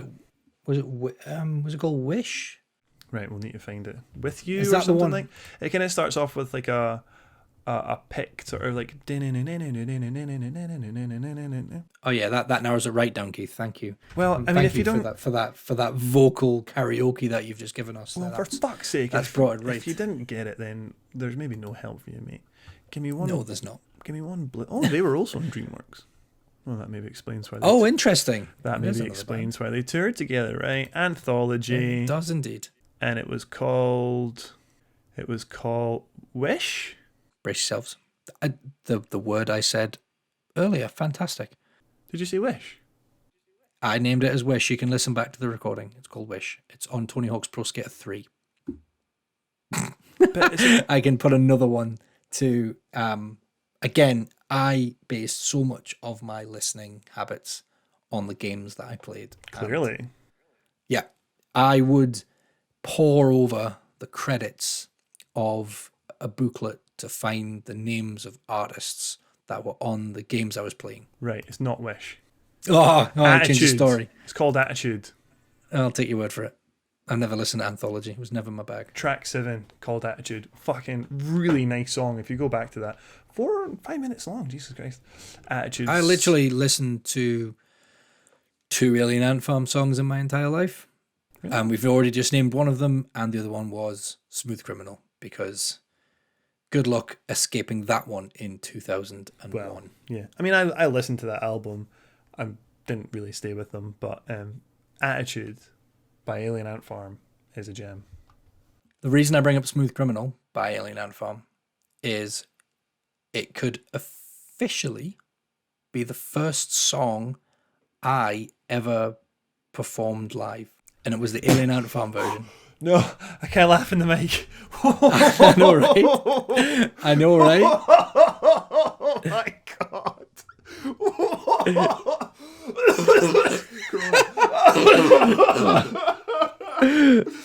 Was it called Wish? Right, we'll need to find it. With You Is or that the something one? like. It kind of starts off with like a pick sort of like. Oh yeah, that narrows it right down, Keith. Thank you. Well, I mean, Thank if you don't, for that vocal karaoke that you've just given us. well, for fuck's sake, that's brought it right. If you didn't get it, then there's maybe no help for you, mate. Give me one. No, there's not. Give me one. Oh, they were also on DreamWorks. Well, that maybe explains why. Oh, interesting. That maybe explains why they toured together, right? Anthology. It does indeed. And it was called Wish. Brace yourselves. The word I said earlier, fantastic. Did you say Wish? I named it as Wish. You can listen back to the recording. It's called Wish. It's on Tony Hawk's Pro Skater 3. I can put another one to again, I based so much of my listening habits on the games that I played. Clearly. And, yeah. I would pore over the credits of a booklet to find the names of artists that were on the games I was playing. Right, it's not Wish. Oh, I changed the story. It's called Attitude. I'll take your word for it. I've never listened to Anthology. It was never my bag. Track 7, called Attitude. Fucking really nice song. If you go back to that. 4 or 5 minutes long. Jesus Christ. Attitude. I literally listened to 2 Alien Ant Farm songs in my entire life. Really? And we've already just named one of them. And the other one was Smooth Criminal. Because good luck escaping that one in 2001. Well, yeah. I mean, I listened to that album. I didn't really stay with them. But Attitude by Alien Ant Farm is a gem. The reason I bring up Smooth Criminal by Alien Ant Farm is it could officially be the first song I ever performed live. And it was the Alien Ant Farm version. No, I can't laugh in the mic. I know, right? I know, right? Oh my God.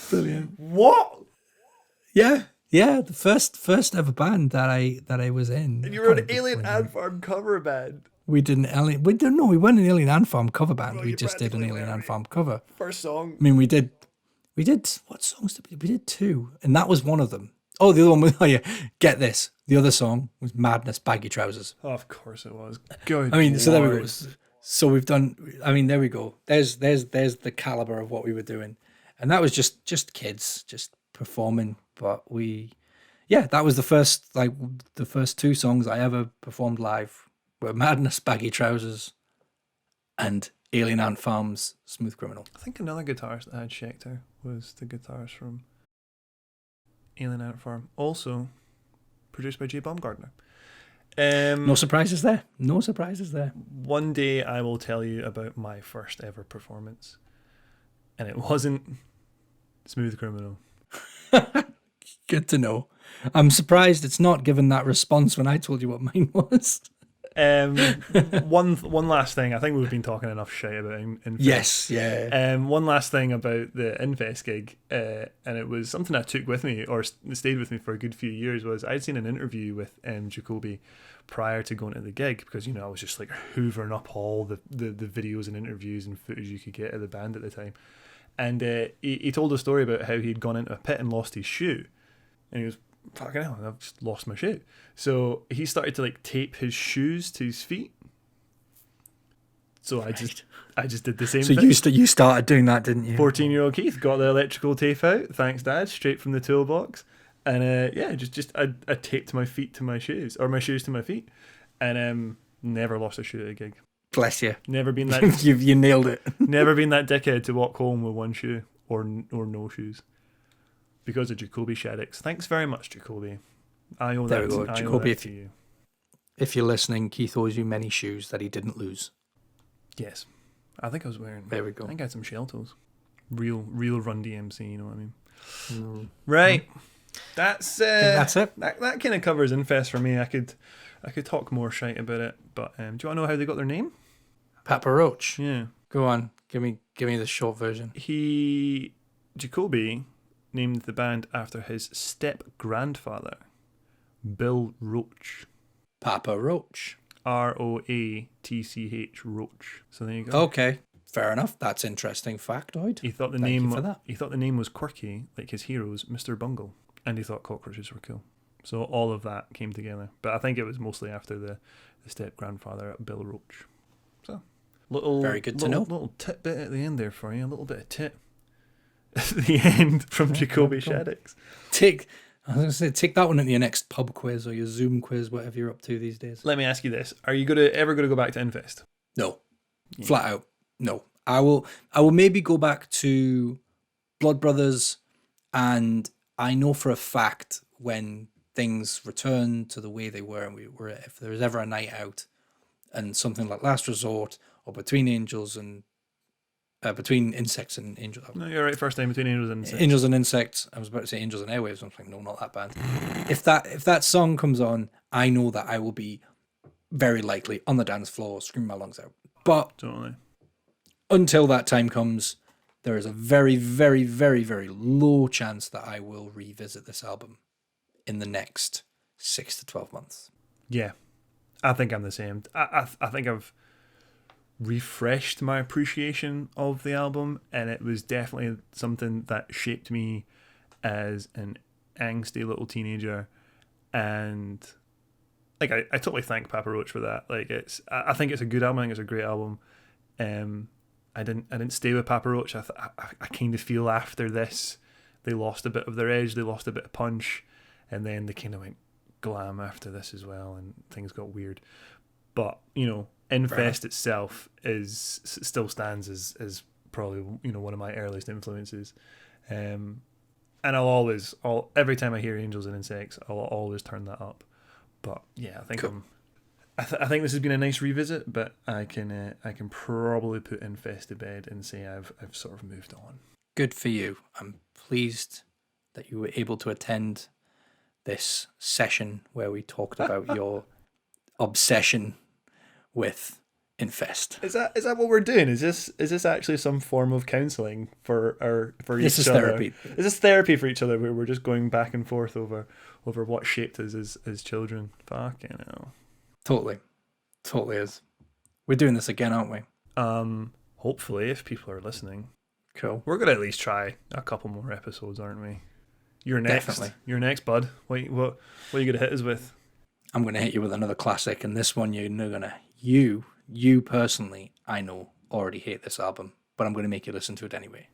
Brilliant. What? Yeah, the first ever band that I was in. And you were an Alien Ant Farm cover band. We weren't an Alien Ant Farm cover band. We just did an Alien Ant Farm cover. First song. I mean, we did. What songs did we do? We did 2, and that was one of them. Oh, the other one was. Oh yeah, get this. The other song was Madness, Baggy Trousers. Oh, of course it was. Good. I mean, so there we go. Lord. So we've done. I mean, there we go. There's the caliber of what we were doing, and that was just kids just performing. But that was the first 2 songs I ever performed live were Madness, Baggy Trousers, and Alien Ant Farm's Smooth Criminal. I think another guitarist that had Schecter was the guitarist from Alien Ant Farm, also produced by Jay Baumgartner. No surprises there. No surprises there. One day I will tell you about my first ever performance, and it wasn't Smooth Criminal. Good to know. I'm surprised it's not given that response when I told you what mine was. One last thing. I think we've been talking enough shit about Infest. Yes, yeah. One last thing about the Infest gig, and it was something I took with me or stayed with me for a good few years. Was I'd seen an interview with Jacoby prior to going to the gig because I was just like hoovering up all the videos and interviews and footage you could get of the band at the time, and he told a story about how he'd gone into a pit and lost his shoe, and he was, fucking hell, I've just lost my shoe. So he started to tape his shoes to his feet. So right. I just did the same thing. So you started doing that, didn't you? 14-year-old Keith got the electrical tape out. Thanks, Dad. Straight from the toolbox. And I taped my feet to my shoes, or my shoes to my feet, and never lost a shoe at a gig. Bless you. Never been that. you nailed it. Never been that dickhead to walk home with one shoe or no shoes. Because of Jacoby Shaddix. Thanks very much, Jacoby. I owe there that, we go. I Jacoby, owe that to you. If you're listening, Keith owes you many shoes that he didn't lose. Yes. I think I was wearing... There we go. I think I had some shell toes. Real Run DMC, you know what I mean? Mm. Right. That's it. That kind of covers Infest for me. I could talk more shite about it, but do you want to know how they got their name? Papa Roach. Yeah. Go on. Give me the short version. Jacoby named the band after his step-grandfather, Bill Roach. Papa Roach. Roatch. Roach. So there you go. Okay. Fair enough. That's interesting factoid. He thought the Thank name you for that. he thought the name was quirky, like his heroes, Mr. Bungle, and he thought cockroaches were cool. So all of that came together. But I think it was mostly after the step grandfather, Bill Roach. So Very good to know. Little tidbit at the end there for you. A little bit of tit at the end from Jacoby Shaddix. I was going to say, take that one into your next pub quiz or your Zoom quiz, whatever you're up to these days. Let me ask you this: are you ever going to go back to Infest? No, flat out, no. I will maybe go back to Blood Brothers, and I know for a fact when things return to the way they were, and if there was ever a night out, and something like Last Resort or Between Angels and Between Insects and Angels. No, you're right. First time Between Angels and Insects. Angels and Insects. I was about to say Angels and Airwaves. I was like, no, not that band. If that song comes on, I know that I will be very likely on the dance floor screaming my lungs out. But Totally. Until that time comes, there is a very, very, very, very low chance that I will revisit this album in the next 6 to 12 months. Yeah, I think I'm the same. I think I've refreshed my appreciation of the album, and it was definitely something that shaped me as an angsty little teenager. And like I totally thank Papa Roach for that. Like I think it's a good album. I think it's a great album. I didn't stay with Papa Roach. I kind of feel after this they lost a bit of their edge, they lost a bit of punch, and then they kind of went glam after this as well, and things got weird. But Infest itself still stands as probably one of my earliest influences, and every time I hear Angels and Insects, I'll always turn that up. But yeah, I think cool. I think this has been a nice revisit, but I can probably put Infest to bed and say I've sort of moved on. Good for you. I'm pleased that you were able to attend this session where we talked about your obsession with Infest. Is that what we're doing? Is this actually some form of counselling for each other? This is therapy. Is this therapy for each other where we're just going back and forth over what shaped us as children? Fucking hell. Totally is. We're doing this again, aren't we? Hopefully, if people are listening. Cool. We're gonna at least try a couple more episodes, aren't we? You're next. Definitely. You're next, bud. What are you gonna hit us with? I'm gonna hit you with another classic, and this one you personally, I know, already hate this album, but I'm gonna make you listen to it anyway.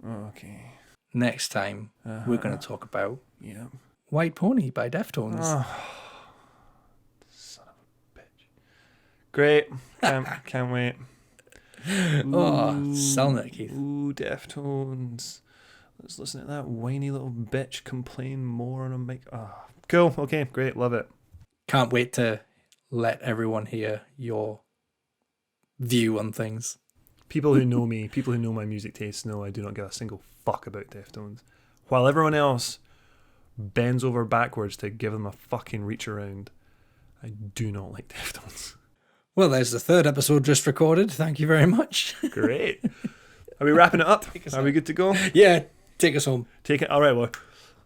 Okay. Next time we're gonna talk about White Pony by Deftones. Oh. Son of a bitch. Great. Can't wait. Selling it, Keith. Ooh, Deftones. Let's listen to that whiny little bitch complain more on a mic. Oh, cool. Okay, great. Love it. Can't wait to let everyone hear your view on things. People who know me, people who know my music tastes know I do not give a single fuck about Deftones. While everyone else bends over backwards to give them a fucking reach around, I do not like Deftones. Well, there's the third episode just recorded. Thank you very much. Great. Are we wrapping it up? Are we good to go? Yeah, take us home. Take it. All right, well,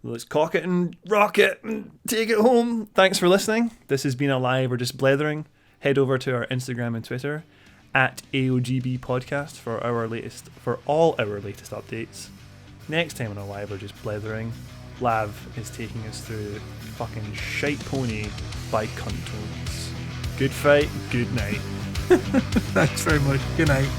let's cock it and rock it and take it home. Thanks for listening. This has been a live or just blethering. Head over to our Instagram and Twitter at AOGB Podcast for all our latest updates. Next time on a live or just blethering, Lav is taking us through fucking Shite Pony by Cuntones. Good fight, good night. Thanks very much. Good night.